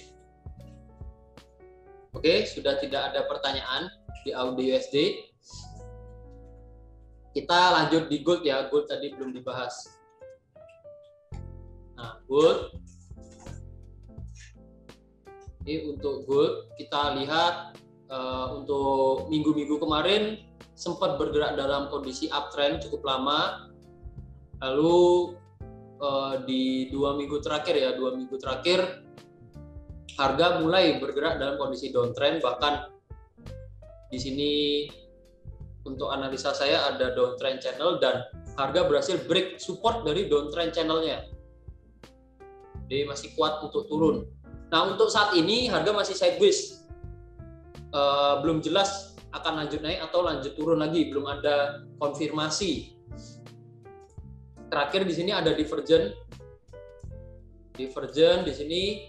Oke, sudah tidak ada pertanyaan di AUD USD. Kita lanjut di gold ya. Gold tadi belum dibahas. Nah, gold. Ini untuk gold kita lihat untuk minggu-minggu kemarin sempat bergerak dalam kondisi uptrend cukup lama. Lalu di 2 minggu terakhir harga mulai bergerak dalam kondisi downtrend, bahkan di sini untuk analisa saya ada downtrend channel dan harga berhasil break support dari downtrend channelnya. Jadi masih kuat untuk turun. Nah, untuk saat ini harga masih sideways. Belum jelas akan lanjut naik atau lanjut turun lagi, belum ada konfirmasi. Terakhir di sini ada divergent di sini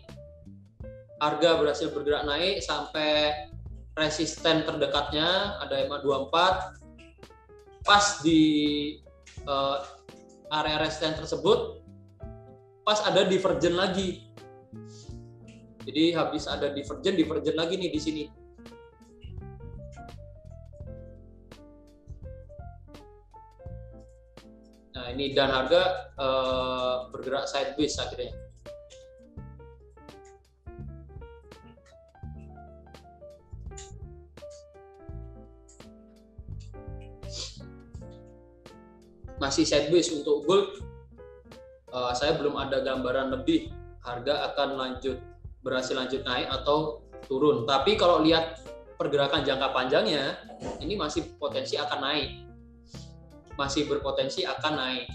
harga berhasil bergerak naik sampai resisten terdekatnya ada EMA 24. Pas di area resisten tersebut pas ada divergent lagi. Jadi habis ada divergent lagi nih di sini. Nah, ini dan harga bergerak sideways akhirnya. Masih sideways untuk gold. Saya belum ada gambaran lebih harga akan berhasil lanjut naik atau turun. Tapi kalau lihat pergerakan jangka panjangnya, ini masih potensi akan naik. Masih berpotensi akan naik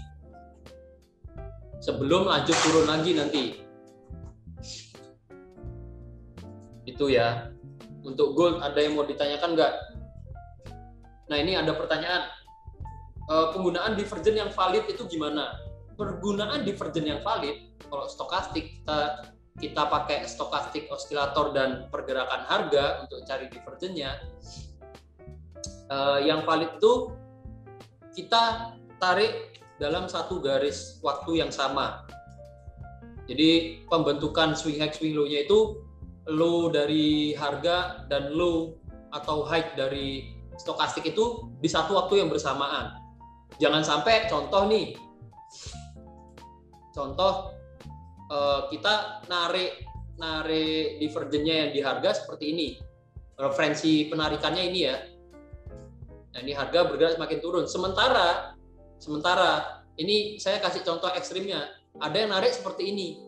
sebelum lanjut turun lagi nanti. Itu ya. Untuk gold ada yang mau ditanyakan nggak? Nah, ini ada pertanyaan. Penggunaan divergent yang valid itu gimana? Penggunaan divergent yang valid, kalau stokastik kita pakai stokastik osilator dan pergerakan harga untuk cari divergentnya. Yang valid itu kita tarik dalam satu garis waktu yang sama. Jadi pembentukan swing high swing low-nya itu low dari harga dan low atau high dari stokastik itu di satu waktu yang bersamaan. Jangan sampai contoh kita narik divergennya yang di harga seperti ini. Referensi penarikannya ini ya. Nah, ini harga bergerak semakin turun. Sementara ini saya kasih contoh ekstrimnya. Ada yang narik seperti ini.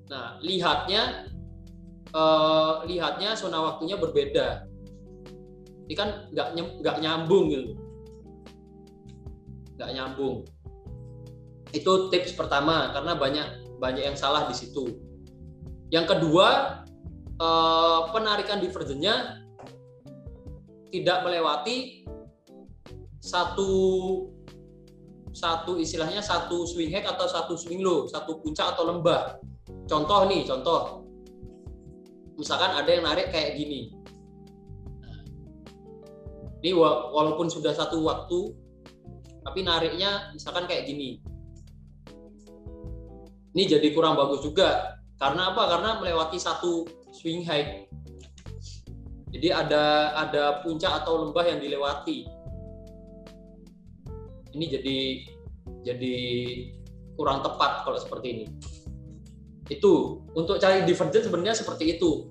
Nah, lihatnya zona waktunya berbeda. Ini kan nggak nyambung gitu. Nggak nyambung. Itu tips pertama karena banyak yang salah di situ. Yang kedua, penarikan divergennya tidak melewati satu istilahnya satu swing high atau satu swing low, satu puncak atau lembah. Contoh. Misalkan ada yang narik kayak gini. Ini walaupun sudah satu waktu, tapi nariknya misalkan kayak gini. Ini jadi kurang bagus juga. Karena apa? Karena melewati satu swing high. Jadi ada puncak atau lembah yang dilewati. Ini jadi kurang tepat kalau seperti ini. Itu untuk cari divergent sebenarnya seperti itu.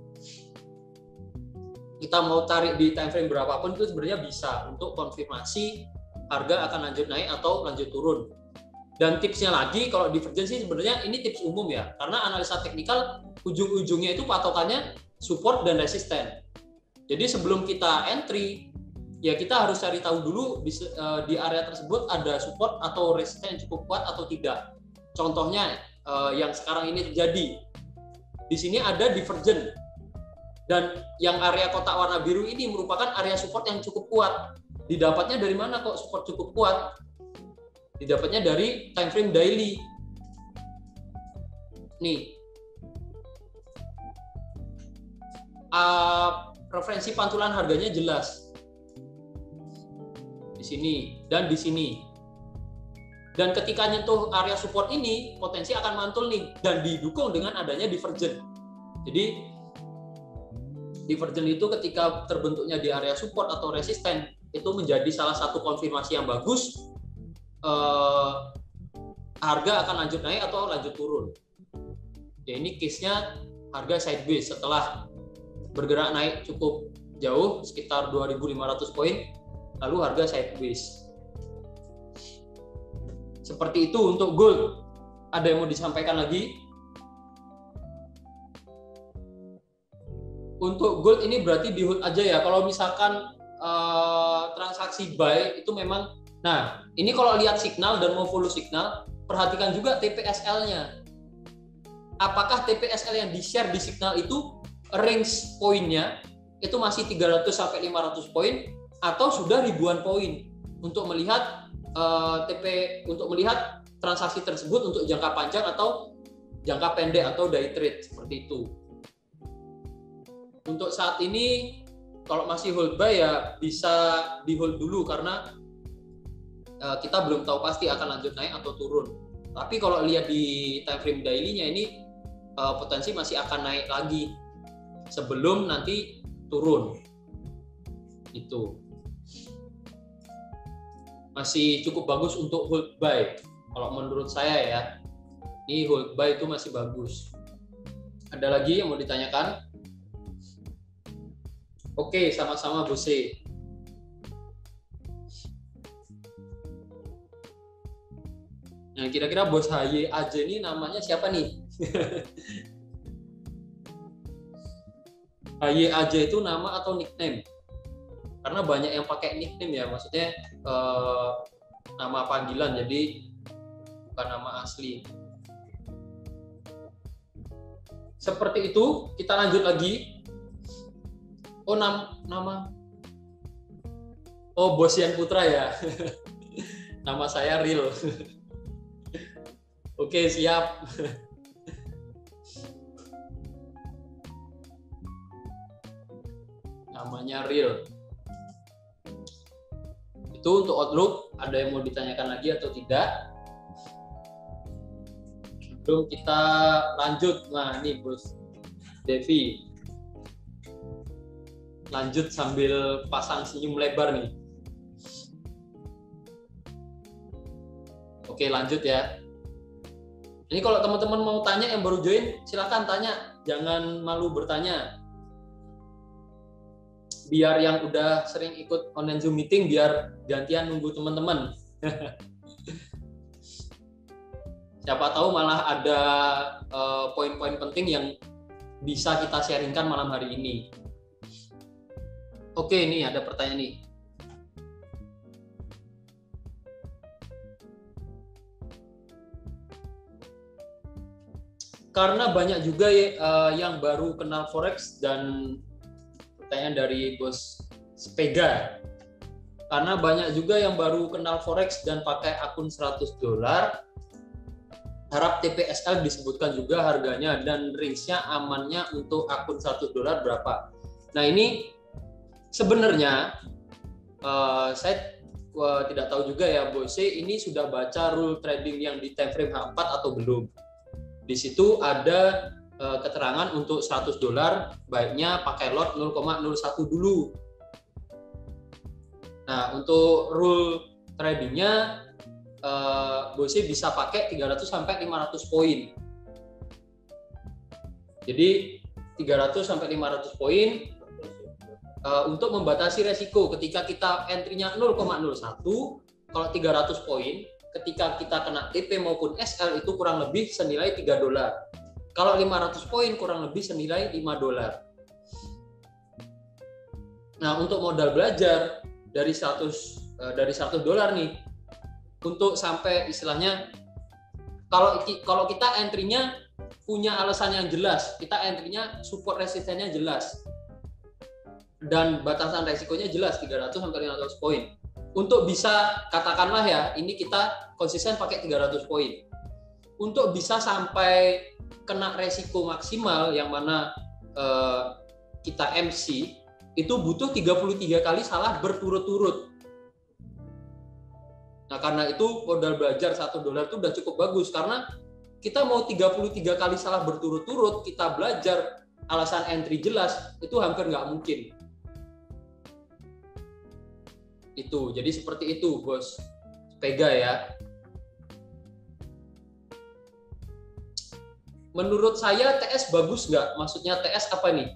Kita mau tarik di time frame berapapun itu sebenarnya bisa untuk konfirmasi harga akan lanjut naik atau lanjut turun. Dan tipsnya lagi kalau divergensi sebenarnya ini tips umum ya, karena analisa teknikal ujung-ujungnya itu patokannya support dan resisten. Jadi sebelum kita entry ya kita harus cari tahu dulu di area tersebut ada support atau resisten yang cukup kuat atau tidak. Contohnya yang sekarang ini terjadi. Di sini ada divergent. Dan yang area kotak warna biru ini merupakan area support yang cukup kuat. Didapatnya dari mana kok support cukup kuat? Didapatnya dari time frame daily. Nih. Referensi pantulan harganya jelas. Di sini dan di sini. Dan ketika nyentuh area support ini, potensi akan mantul nih dan didukung dengan adanya divergent. Jadi divergent itu ketika terbentuknya di area support atau resisten itu menjadi salah satu konfirmasi yang bagus. Harga akan lanjut naik atau lanjut turun. Ya, ini case-nya harga sideways setelah bergerak naik cukup jauh sekitar 2.500 poin, lalu harga sideways. Seperti itu untuk gold. Ada yang mau disampaikan lagi? Untuk gold ini berarti di hold aja ya. Kalau misalkan transaksi buy itu memang, nah ini kalau lihat signal dan mau follow signal, perhatikan juga TPSL-nya. Apakah TPSL yang di-share di signal itu range poinnya itu masih 300 sampai 500 poin atau sudah ribuan poin untuk melihat untuk melihat transaksi tersebut untuk jangka panjang atau jangka pendek atau day trade seperti itu. Untuk saat ini kalau masih hold buy ya bisa di hold dulu karena kita belum tahu pasti akan lanjut naik atau turun. Tapi kalau lihat di time frame daily-nya ini potensi masih akan naik lagi sebelum nanti turun. Itu masih cukup bagus untuk hold buy kalau menurut saya ya. Ini hold buy itu masih bagus. Ada lagi yang mau ditanyakan? Oke, sama-sama Bose. Nah, kira-kira Bos HYAJ ini namanya siapa nih? HYAJ itu nama atau nickname? Karena banyak yang pakai nickname ya, maksudnya nama panggilan, jadi bukan nama asli. Seperti itu, kita lanjut lagi. Oh, nama. Oh, Bosian Putra ya. Nama saya Real. Oke, siap. Namanya Real. Itu untuk outlook. Ada yang mau ditanyakan lagi atau tidak? Sebelum kita lanjut, nah ini Bos Devi. Lanjut sambil pasang senyum lebar nih. Oke, lanjut ya. Ini kalau teman-teman mau tanya yang baru join, silakan tanya. Jangan malu bertanya. Biar yang udah sering ikut online Zoom meeting, biar gantian nunggu teman-teman. Siapa tahu malah ada poin-poin penting yang bisa kita sharingkan malam hari ini. Oke, nih ada pertanyaan nih. Karena banyak juga yang baru kenal Forex, dan pertanyaan dari Bos Spega. Karena banyak juga yang baru kenal Forex dan pakai akun $100, harap TPSL disebutkan juga harganya dan range-nya amannya untuk akun $100 berapa. Nah ini sebenarnya saya tidak tahu juga ya Bose, ini sudah baca rule trading yang di time frame H4 atau belum. Di situ ada keterangan untuk $100 baiknya pakai lot 0,01 dulu. Nah, untuk rule tradingnya Bose bisa pakai 300 sampai 500 poin. Jadi 300 sampai 500 poin untuk membatasi resiko ketika kita entry-nya 0,01, kalau 300 poin ketika kita kena TP maupun SL itu kurang lebih senilai $3. Kalau 500 poin kurang lebih senilai $5. Nah, untuk modal belajar dari 100 dolar nih untuk sampai istilahnya kalau kita entry-nya punya alasan yang jelas, kita entry-nya support resistennya jelas dan batasan resikonya jelas 300 sampai 500 poin. Untuk bisa katakanlah ya, ini kita konsisten pakai 300 poin. Untuk bisa sampai kena resiko maksimal yang mana kita MC itu butuh 33 kali salah berturut-turut. Nah, karena itu modal belajar $1 itu udah cukup bagus, karena kita mau 33 kali salah berturut-turut, kita belajar alasan entry jelas, itu hampir nggak mungkin. Itu, jadi seperti itu, Bos Pega ya. Menurut saya TS bagus nggak? Maksudnya TS apa nih?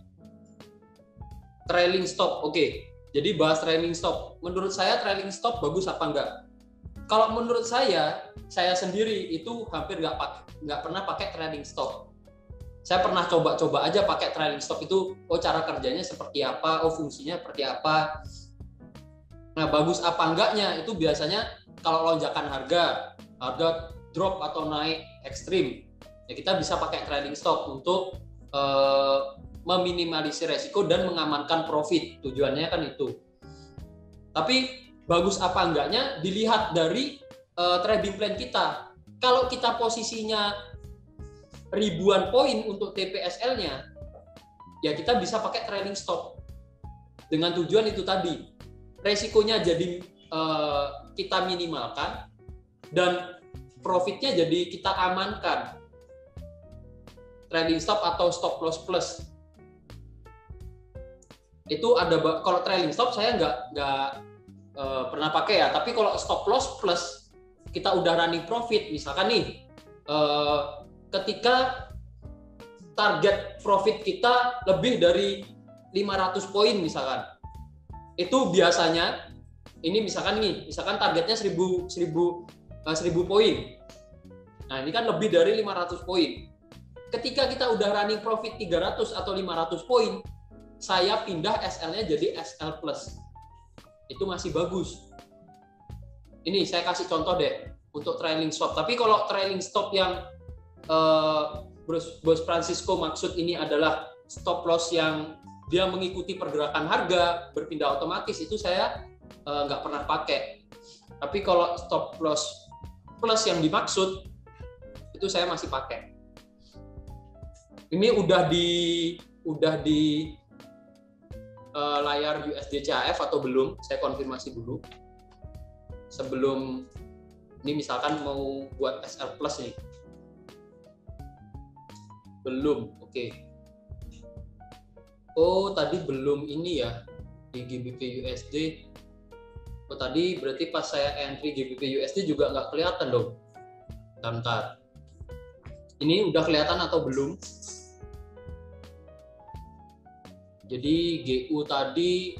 Trailing stop, oke. Jadi bahas trailing stop. Menurut saya trailing stop bagus apa enggak? Kalau menurut saya sendiri itu hampir nggak pernah pakai trailing stop. Saya pernah coba-coba aja pakai trailing stop itu, cara kerjanya seperti apa, fungsinya seperti apa. Nah, bagus apa enggaknya itu biasanya kalau lonjakan harga drop atau naik ekstrim, ya kita bisa pakai trailing stop untuk meminimalisir resiko dan mengamankan profit. Tujuannya kan itu. Tapi bagus apa enggaknya dilihat dari trading plan kita. Kalau kita posisinya ribuan poin untuk TPSL-nya, ya kita bisa pakai trailing stop. Dengan tujuan itu tadi, resikonya jadi kita minimalkan dan profitnya jadi kita amankan. Trailing stop atau stop loss plus. Itu ada, kalau trailing stop saya nggak pernah pakai ya, tapi kalau stop loss plus kita udah running profit, misalkan nih ketika target profit kita lebih dari 500 poin misalkan, itu biasanya ini misalkan targetnya 1000 poin. Nah, ini kan lebih dari 500 poin. Ketika kita udah running profit 300 atau 500 poin, saya pindah SL-nya jadi SL plus. Itu masih bagus. Ini saya kasih contoh deh untuk trailing stop. Tapi kalau trailing stop yang Bos Francisco maksud ini adalah stop loss yang dia mengikuti pergerakan harga berpindah otomatis, itu saya nggak pernah pakai. Tapi kalau stop loss plus yang dimaksud itu saya masih pakai. Ini udah di layar USD CHF atau belum? Saya konfirmasi dulu. Sebelum ini misalkan mau buat SL plus nih. Belum, oke. Oh, tadi belum ini ya di GBP USD. Oh, tadi berarti pas saya entry GBP USD juga nggak kelihatan dong. Bentar. Ini udah kelihatan atau belum? Jadi GU tadi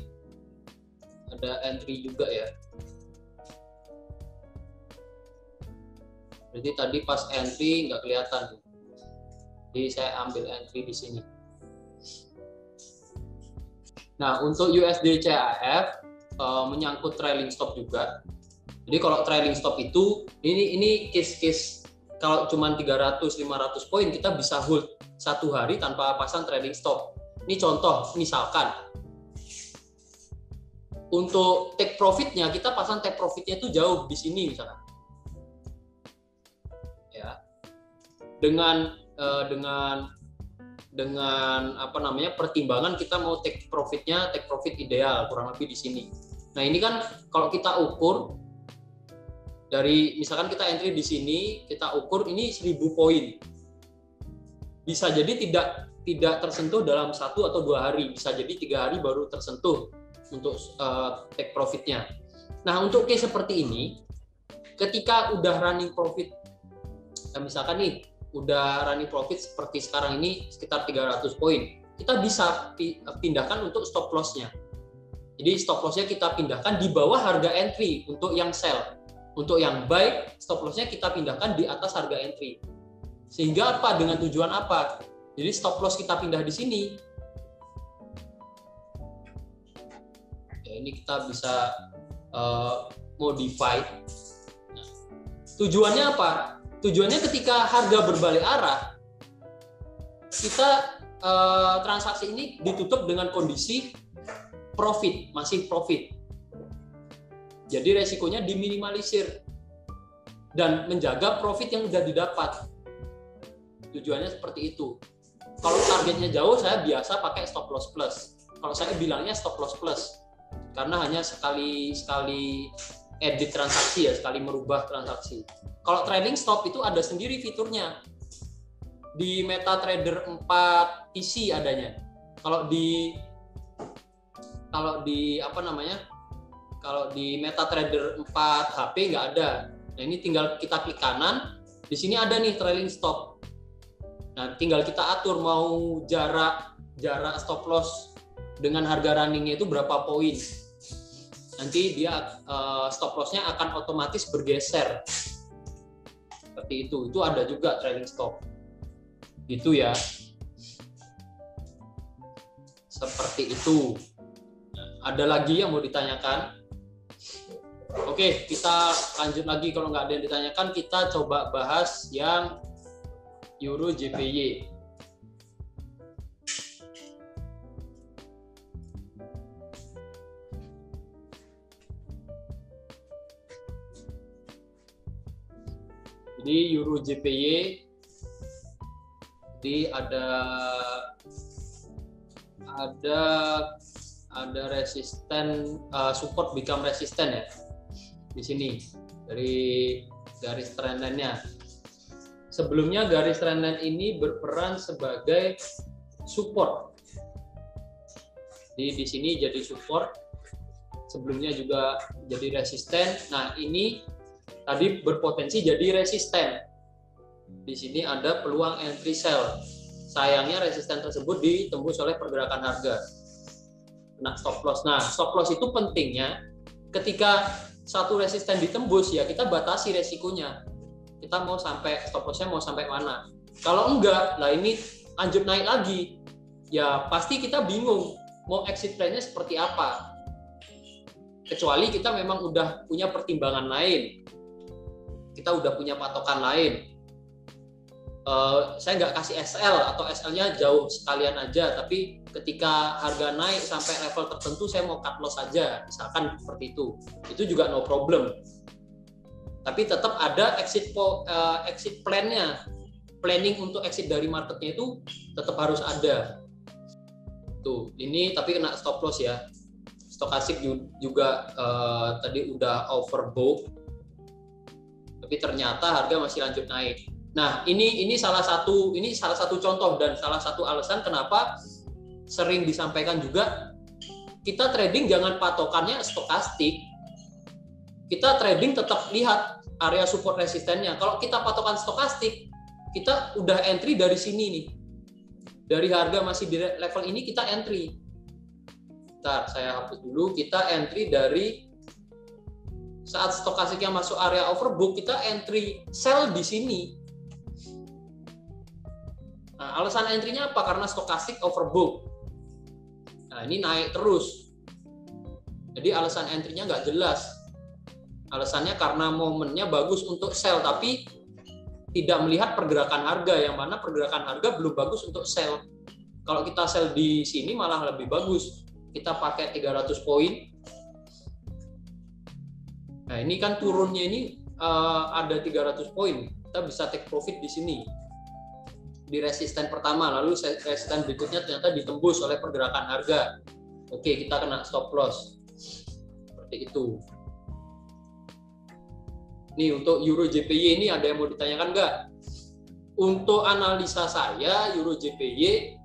ada entry juga ya. Berarti tadi pas entry nggak kelihatan. Jadi saya ambil entry di sini. Nah, untuk USD CHF menyangkut trailing stop juga. Jadi kalau trailing stop itu ini case kalau cuma 300-500 poin kita bisa hold 1 hari tanpa pasang trailing stop. Ini contoh, misalkan untuk take profitnya kita pasang take profitnya itu jauh di sini misalkan, ya, dengan apa namanya pertimbangan kita mau take profit ideal kurang lebih di sini. Nah, ini kan kalau kita ukur dari misalkan kita entry di sini, kita ukur ini 1000 poin, bisa jadi tidak tersentuh dalam 1 atau 2 hari, bisa jadi 3 hari baru tersentuh untuk take profitnya. Nah, untuk case seperti ini, ketika udah running profit, misalkan nih, udah running profit seperti sekarang ini sekitar 300 poin, kita bisa pindahkan untuk stop loss-nya. Jadi stop loss-nya kita pindahkan di bawah harga entry untuk yang sell. Untuk yang buy, stop loss-nya kita pindahkan di atas harga entry. Sehingga apa? Dengan tujuan apa? Jadi stop loss kita pindah di sini. Ya, ini kita bisa modify. Nah, tujuannya apa? Tujuannya ketika harga berbalik arah, kita transaksi ini ditutup dengan kondisi profit, masih profit. Jadi resikonya diminimalisir dan menjaga profit yang sudah didapat. Tujuannya seperti itu. Kalau targetnya jauh, saya biasa pakai stop loss plus. Kalau saya bilangnya stop loss plus, karena hanya sekali edit transaksi ya, sekali merubah transaksi. Kalau trailing stop itu ada sendiri fiturnya. Di MetaTrader 4 PC adanya. Kalau di Kalau di MetaTrader 4 HP nggak ada. Nah, ini tinggal kita klik kanan, di sini ada nih trailing stop. Nah, tinggal kita atur mau jarak stop loss dengan harga runningnya itu berapa poin. Nanti dia stop loss-nya akan otomatis bergeser. Seperti itu. Itu ada juga trailing stop. Itu ya. Seperti itu. Nah, ada lagi yang mau ditanyakan? Oke, kita lanjut lagi. Kalau nggak ada yang ditanyakan, kita coba bahas yang Euro JPY. Jadi Euro JPY, jadi ada resisten, support become resisten ya di sini dari garis trendline-nya. Sebelumnya garis trendline ini berperan sebagai support. Jadi di sini jadi support, sebelumnya juga jadi resisten. Nah, ini tadi berpotensi jadi resisten. Di sini ada peluang entry sell. Sayangnya resisten tersebut ditembus oleh pergerakan harga. Nah, stop loss. Nah, stop loss itu pentingnya ketika satu resisten ditembus ya kita batasi resikonya. Kita mau sampai stop loss-nya mau sampai mana. Kalau enggak, lah ini lanjut naik lagi. Ya pasti kita bingung mau exit plan-nya seperti apa. Kecuali kita memang udah punya pertimbangan lain. Kita udah punya patokan lain. Saya nggak kasih SL atau SL-nya jauh sekalian aja, tapi ketika harga naik sampai level tertentu saya mau cut loss saja, misalkan seperti itu juga no problem. Tapi tetap ada exit plan-nya, planning untuk exit dari marketnya itu tetap harus ada. Tuh, ini tapi kena stop loss ya. Stokastik juga tadi udah overbought, tapi ternyata harga masih lanjut naik. Nah, ini salah satu contoh dan salah satu alasan kenapa sering disampaikan juga kita trading jangan patokannya stokastik. Kita trading tetap lihat area support resistennya. Kalau kita patokan stokastik, kita udah entry dari sini nih. Dari harga masih di level ini kita entry. Bentar, saya hapus dulu. Kita entry dari saat stokastiknya masuk area overbook, kita entry sell di sini. Nah, alasan entry-nya apa? Karena stokastik overbook. Nah, ini naik terus. Jadi alasan entry-nya nggak jelas. Alasannya karena momennya bagus untuk sell, tapi tidak melihat pergerakan harga, yang mana pergerakan harga belum bagus untuk sell. Kalau kita sell di sini malah lebih bagus. Kita pakai 300 poin. Nah, ini kan turunnya ini ada 300 poin. Kita bisa take profit di sini. Di resisten pertama, lalu resisten berikutnya ternyata ditembus oleh pergerakan harga. Oke, kita kena stop loss. Seperti itu. Nih, untuk Euro JPY ini ada yang mau ditanyakan nggak? Untuk analisa saya, Euro JPY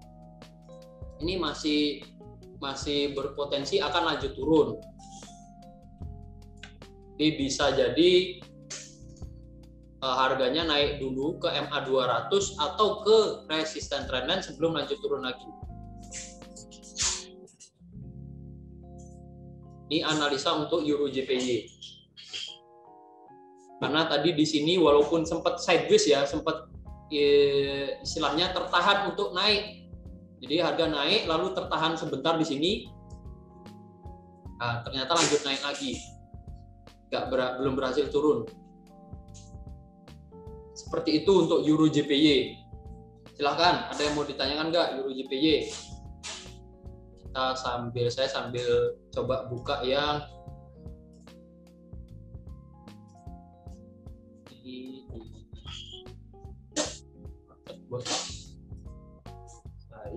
ini masih berpotensi akan lanjut turun. Jadi bisa jadi harganya naik dulu ke MA 200 atau ke resisten trendline sebelum lanjut turun lagi. Ini analisa untuk Euro JPY. Karena tadi di sini walaupun sempat sideways ya, sempat istilahnya tertahan untuk naik. Jadi harga naik lalu tertahan sebentar di sini. Nah, ternyata lanjut naik lagi, belum berhasil turun. Seperti itu untuk Euro JPY. Silahkan, ada yang mau ditanyakan nggak Euro JPY? Saya sambil coba buka yang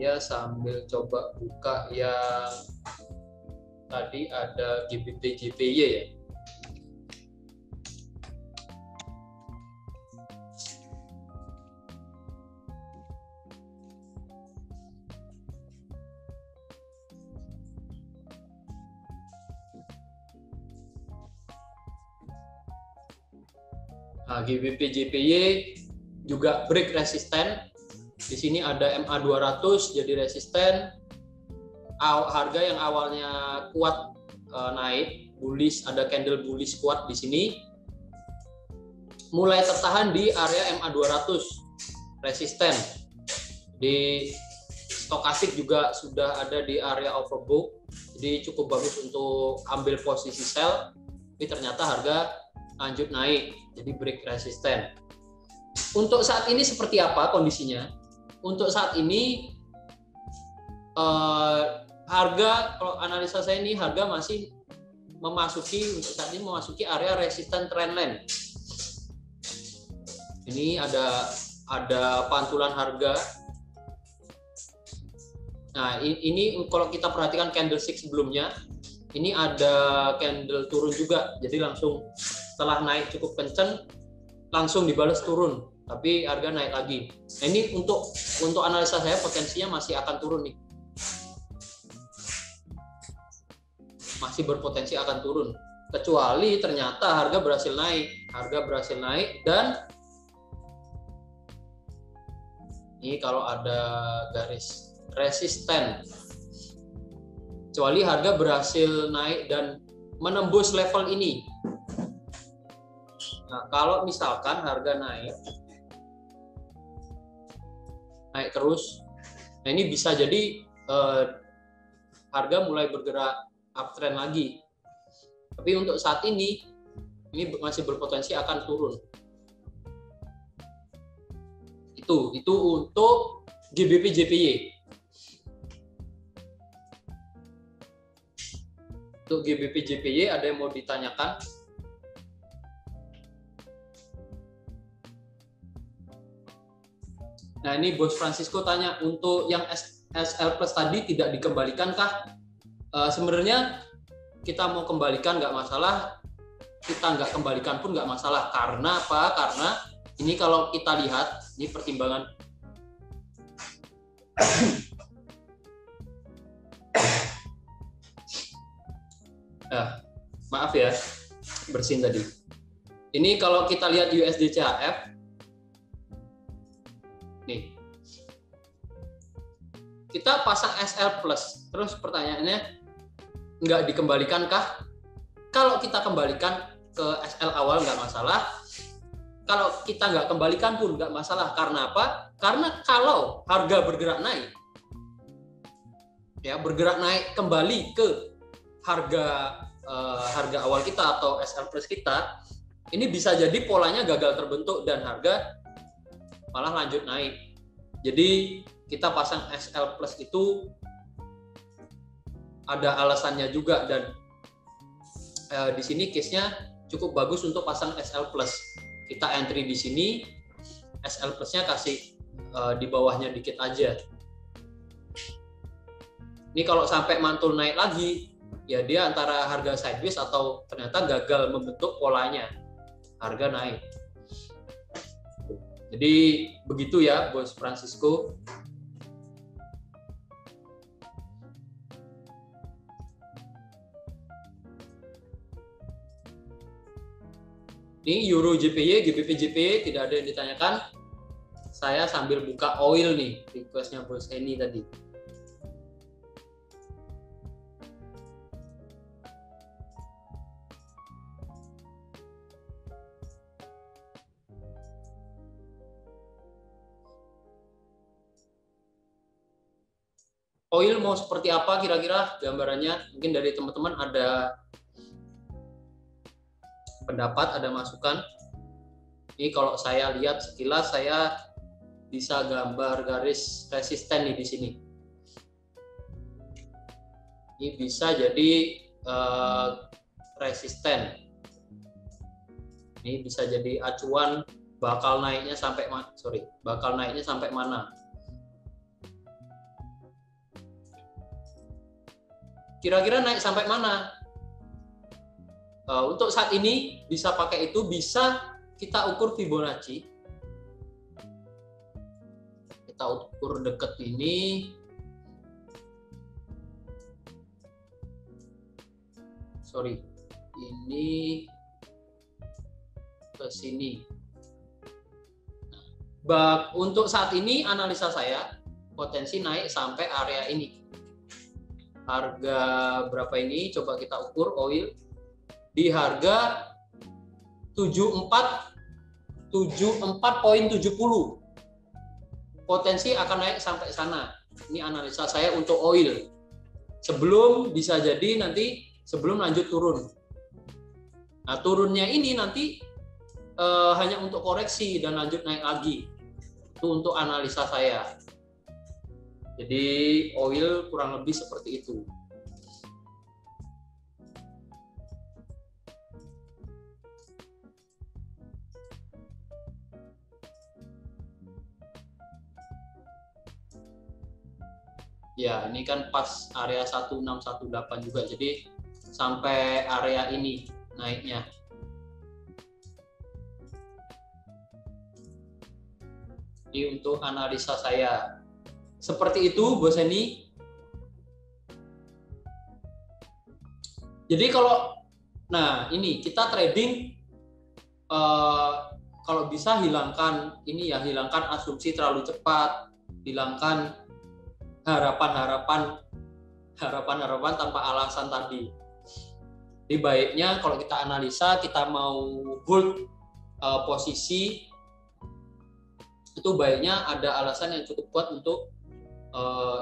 saya sambil coba buka yang tadi ada GBP JPY ya. Nah, GBP JPY juga break resisten. Di sini ada MA 200 jadi resisten. Harga yang awalnya kuat naik, bullish, ada candle bullish kuat di sini. Mulai tertahan di area MA 200 resisten. Di stokastik juga sudah ada di area overbought. Jadi cukup bagus untuk ambil posisi sell. Tapi ternyata harga lanjut naik, jadi break resisten. Untuk saat ini seperti apa kondisinya? Untuk saat ini harga, kalau analisa saya ini harga masih memasuki, untuk saat ini memasuki area resisten trendline. Ini ada pantulan harga. Nah, ini kalau kita perhatikan candlestick sebelumnya, ini ada candle turun juga, jadi langsung setelah naik cukup kenceng langsung dibalas turun, tapi harga naik lagi. Nah, ini untuk analisa saya potensinya masih akan turun nih, masih berpotensi akan turun, kecuali ternyata harga berhasil naik dan ini kalau ada garis resisten, kecuali harga berhasil naik dan menembus level ini. Nah, kalau misalkan harga naik terus, nah ini bisa jadi harga mulai bergerak uptrend lagi. Tapi untuk saat ini masih berpotensi akan turun. Itu untuk GBP JPY. Untuk GBP JPY ada yang mau ditanyakan? Nah, ini Bos Francisco tanya, untuk yang SL Plus tadi tidak dikembalikankah? Sebenarnya kita mau kembalikan nggak masalah, kita nggak kembalikan pun nggak masalah. Karena apa? Karena ini kalau kita lihat, ini pertimbangan maaf ya, bersin tadi. Ini kalau kita lihat USD CHF, nih, kita pasang SL Plus, terus pertanyaannya nggak dikembalikankah? Kalau kita kembalikan ke SL awal nggak masalah, kalau kita nggak kembalikan pun nggak masalah. Karena apa? Karena kalau harga bergerak naik, ya bergerak naik kembali ke harga awal kita atau SL Plus kita, ini bisa jadi polanya gagal terbentuk dan harga malah lanjut naik. Jadi kita pasang SL Plus itu ada alasannya juga, dan di sini case-nya cukup bagus untuk pasang SL Plus. Kita entry di sini, SL Plus-nya kasih di bawahnya dikit aja. Ini kalau sampai mantul naik lagi, ya dia antara harga sideways atau ternyata gagal membentuk polanya, harga naik. Jadi begitu ya Bos Francisco. Ini Euro JPY, GBP JPY tidak ada yang ditanyakan. Saya sambil buka oil nih, requestnya Bos Eni tadi. oil mau seperti apa kira-kira gambarannya? Mungkin dari teman-teman ada pendapat, ada masukan. Ini kalau saya lihat sekilas, saya bisa gambar garis resisten nih di sini. Ini bisa jadi resisten. Ini bisa jadi acuan bakal naiknya sampai mana. Kira-kira naik sampai mana? Untuk saat ini bisa pakai itu, bisa kita ukur Fibonacci. Kita ukur deket ini. Ini ke sini. Untuk saat ini analisa saya potensi naik sampai area ini. Harga berapa ini? Coba kita ukur oil di harga 74.70. Potensi akan naik sampai sana. Ini analisa saya untuk oil. Sebelum bisa jadi nanti sebelum lanjut turun. Nah, turunnya ini nanti hanya untuk koreksi dan lanjut naik lagi. Itu untuk analisa saya. Jadi oil kurang lebih seperti itu. Ya, ini kan pas area 1618 juga. Jadi sampai area ini naiknya. Ini untuk analisa saya. Seperti itu, Bos Eni. Jadi kalau, nah ini kita trading, kalau bisa hilangkan ini ya, hilangkan asumsi terlalu cepat, hilangkan harapan tanpa alasan tadi. Jadi baiknya kalau kita analisa, kita mau hold posisi, itu baiknya ada alasan yang cukup kuat untuk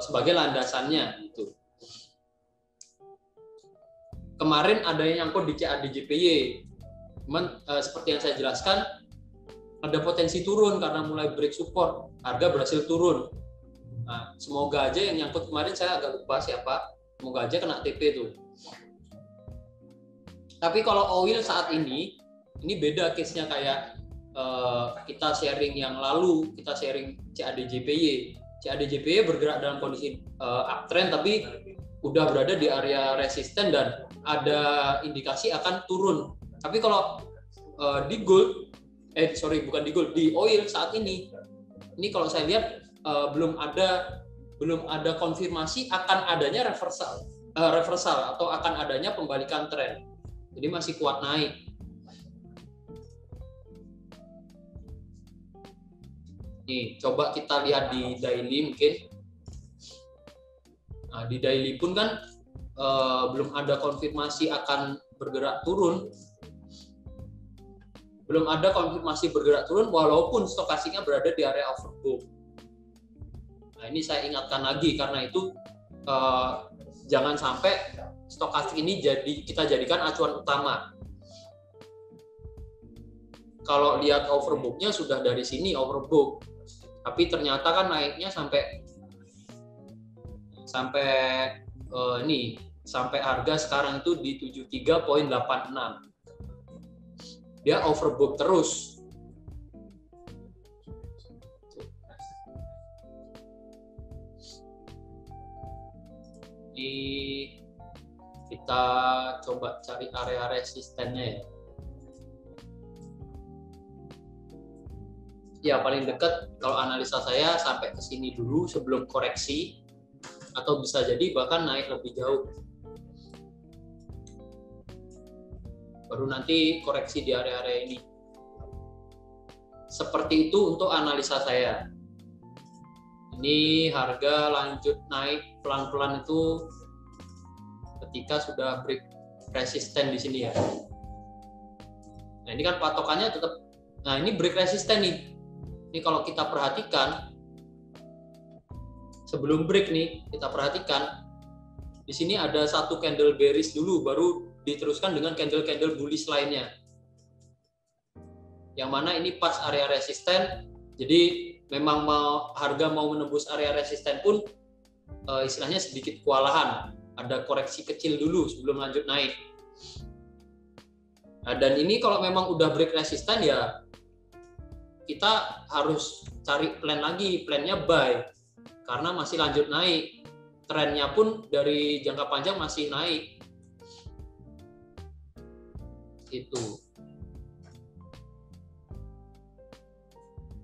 sebagai landasannya gitu. Kemarin ada yang nyangkut di CAD/JPY, cuman seperti yang saya jelaskan, ada potensi turun karena mulai break support, harga berhasil turun. Nah, semoga aja yang nyangkut kemarin, saya agak lupa siapa, semoga aja kena TP tuh. Tapi kalau oil saat ini beda case-nya kayak kita sharing yang lalu, kita sharing CAD/JPY. CAD/JPY bergerak dalam kondisi uptrend, tapi udah berada di area resisten dan ada indikasi akan turun. Tapi kalau di gold, di oil saat ini kalau saya lihat belum ada konfirmasi akan adanya reversal atau akan adanya pembalikan tren. Jadi masih kuat naik. Nih, coba kita lihat di daily mungkin. Nah, di daily pun kan belum ada konfirmasi akan bergerak turun. Belum ada konfirmasi bergerak turun walaupun stokastiknya berada di area overbought. Nah, ini saya ingatkan lagi karena itu jangan sampai stokastik ini kita jadikan acuan utama. Kalau lihat overbooknya sudah dari sini overbook, tapi ternyata kan naiknya sampai harga sekarang itu di 73.86. Dia overbook terus. Kita coba cari area resistennya ya. Ya paling dekat kalau analisa saya sampai ke sini dulu sebelum koreksi, atau bisa jadi bahkan naik lebih jauh. Baru nanti koreksi di area-area ini. Seperti itu untuk analisa saya. Ini harga lanjut naik pelan-pelan itu ketika sudah break resisten di sini ya. Nah ini kan patokannya tetap. Nah ini break resisten nih. Ini kalau kita perhatikan sebelum break nih kita perhatikan di sini ada satu candle bearish dulu, baru diteruskan dengan candle bullish lainnya. Yang mana ini pas area resisten, jadi memang harga mau menembus area resisten pun istilahnya sedikit kewalahan, ada koreksi kecil dulu sebelum lanjut naik. Nah, dan ini kalau memang udah break resisten ya kita harus cari plan lagi, plannya buy karena masih lanjut naik, trennya pun dari jangka panjang masih naik itu.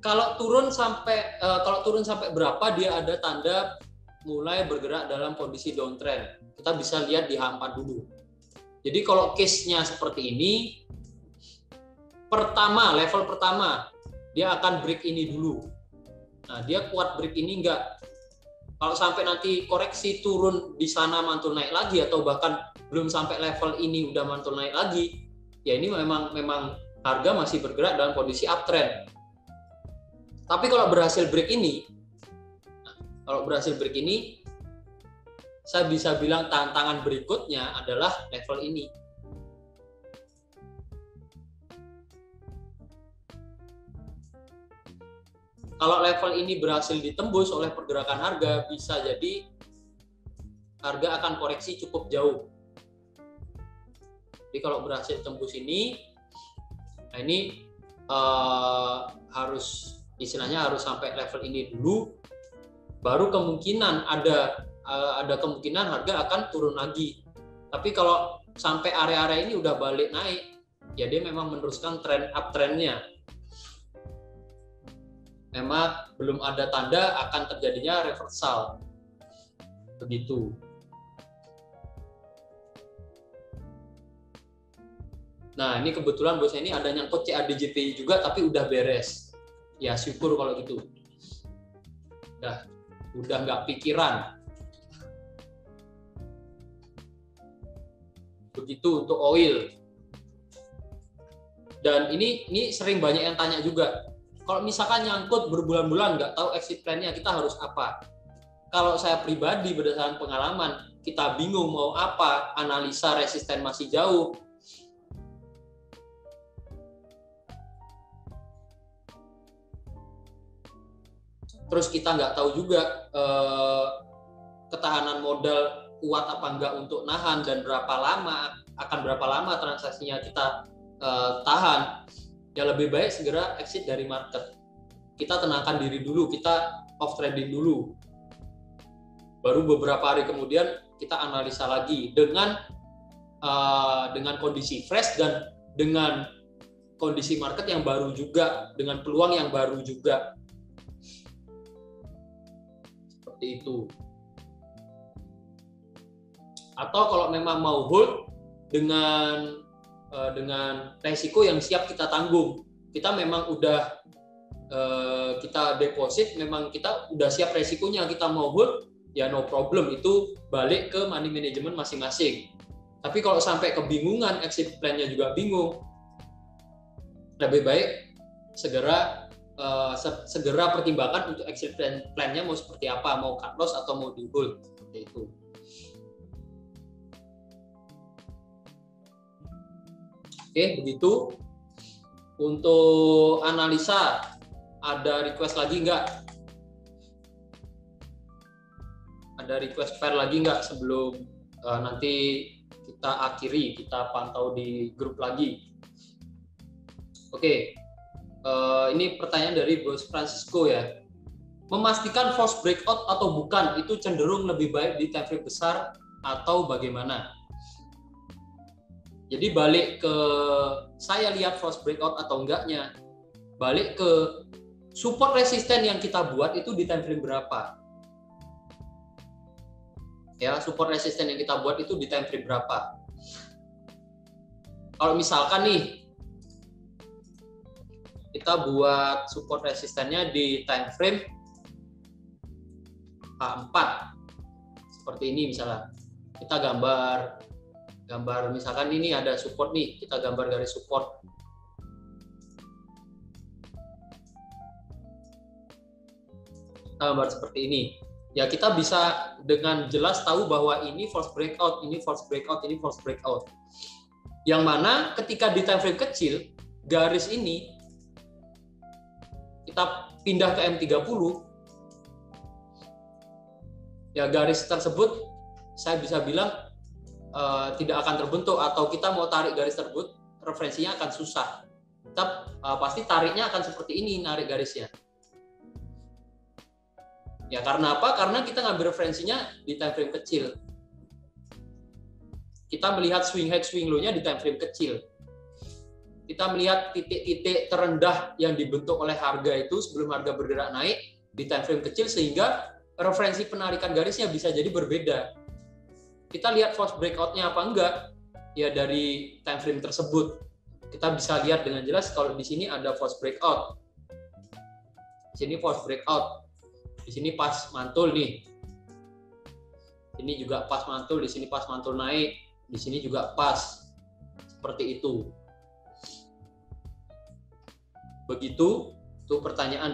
Kalau turun sampai berapa dia ada tanda mulai bergerak dalam kondisi downtrend. Kita bisa lihat di H4 dulu. Jadi kalau case-nya seperti ini, level pertama dia akan break ini dulu. Nah, dia kuat break ini enggak? Kalau sampai nanti koreksi turun di sana mantul naik lagi atau bahkan belum sampai level ini udah mantul naik lagi, ya ini memang harga masih bergerak dalam kondisi uptrend. Tapi kalau berhasil break ini, saya bisa bilang tantangan berikutnya adalah level ini. Kalau level ini berhasil ditembus oleh pergerakan harga, bisa jadi harga akan koreksi cukup jauh. Jadi kalau berhasil tembus ini, nah ini harus sampai level ini dulu, baru kemungkinan ada kemungkinan harga akan turun lagi. Tapi kalau sampai area-area ini udah balik naik, ya dia memang meneruskan tren uptrendnya. Memang belum ada tanda akan terjadinya reversal. Begitu. Nah, ini kebetulan bosnya ini ada nyangkut CAD/JPY juga, tapi udah beres. Ya syukur kalau gitu. Udah nggak pikiran. Begitu untuk oil. Dan ini sering banyak yang tanya juga. Kalau misalkan nyangkut berbulan-bulan nggak tahu exit plan-nya, kita harus apa? Kalau saya pribadi berdasarkan pengalaman, kita bingung mau apa, analisa resisten masih jauh. Terus kita nggak tahu juga ketahanan modal kuat apa enggak untuk nahan dan akan berapa lama transaksinya kita tahan. Ya lebih baik segera exit dari market. Kita tenangkan diri dulu, kita off trading dulu. Baru beberapa hari kemudian kita analisa lagi dengan kondisi fresh dan dengan kondisi market yang baru juga, dengan peluang yang baru juga. Seperti itu. Atau kalau memang mau hold dengan resiko yang siap kita tanggung, kita memang udah kita deposit, memang kita udah siap resikonya, kita mau hold ya no problem, itu balik ke money management masing-masing. Tapi kalau sampai kebingungan, exit plan-nya juga bingung, lebih baik segera pertimbangkan untuk exit plan-nya mau seperti apa, mau cut loss atau mau di hold, seperti itu. Oke, begitu. Untuk analisa, ada request lagi nggak? Ada request pair lagi nggak sebelum nanti kita akhiri, kita pantau di grup lagi? Oke, ini pertanyaan dari Bos Francisco ya. Memastikan false breakout atau bukan, itu cenderung lebih baik di time frame besar atau bagaimana? Jadi balik ke saya lihat false breakout atau enggaknya, balik ke support resisten yang kita buat itu di time frame berapa. Ya, support resisten yang kita buat itu di time frame berapa. Kalau misalkan nih kita buat support resistennya di time frame H4 seperti ini misalnya, kita gambar misalkan ini ada support nih, kita gambar garis support. Kita gambar seperti ini. ya kita bisa dengan jelas tahu bahwa ini false breakout, ini false breakout, ini false breakout. Yang mana ketika di time frame kecil, garis ini kita pindah ke M30, ya garis tersebut saya bisa bilang tidak akan terbentuk, atau kita mau tarik garis tersebut referensinya akan susah. Kita pasti tariknya akan seperti ini, narik garisnya. Ya karena apa? Karena kita ngambil referensinya di time frame kecil. Kita melihat swing high, swing low-nya di time frame kecil. Kita melihat titik-titik terendah yang dibentuk oleh harga itu sebelum harga bergerak naik di time frame kecil, sehingga referensi penarikan garisnya bisa jadi berbeda. Kita lihat false breakout-nya apa enggak ya dari time frame tersebut. Kita bisa lihat dengan jelas kalau di sini ada false breakout. Di sini false breakout. Di sini pas mantul nih. Ini juga pas mantul, di sini pas mantul naik. Di sini juga pas, seperti itu. Begitu, itu pertanyaan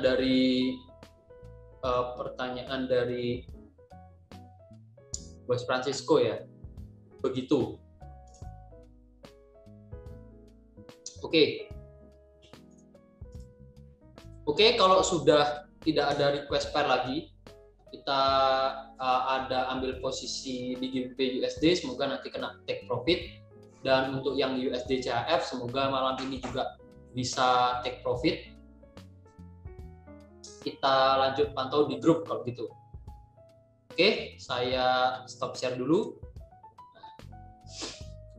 dari Bos Francisco ya. Begitu. Oke, kalau sudah tidak ada request pair lagi, kita ada ambil posisi di GBP USD, semoga nanti kena take profit. Dan untuk yang USD CHF, semoga malam ini juga bisa take profit. Kita lanjut pantau di grup kalau gitu. Oke, saya stop share dulu.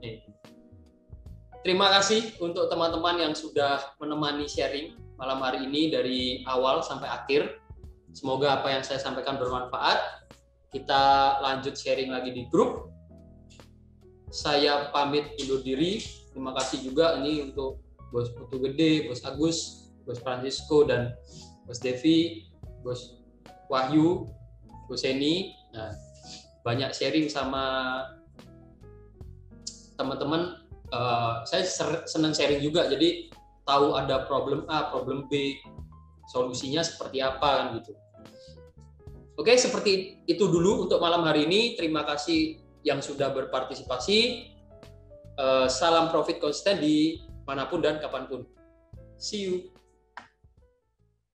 Nih. Terima kasih untuk teman-teman yang sudah menemani sharing malam hari ini dari awal sampai akhir. Semoga apa yang saya sampaikan bermanfaat. Kita lanjut sharing lagi di grup. Saya pamit undur diri. Terima kasih juga ini untuk Bos Putu Gede, Bos Agus, Bos Francisco, dan Bos Devi, Bos Wahyu, Bos Eni. Nah, banyak sharing sama teman-teman. Saya senang sharing juga. Jadi tahu ada problem A, problem B, solusinya seperti apa kan gitu. Oke, seperti itu dulu untuk malam hari ini. Terima kasih yang sudah berpartisipasi. Salam profit konsisten di manapun dan kapanpun. See you.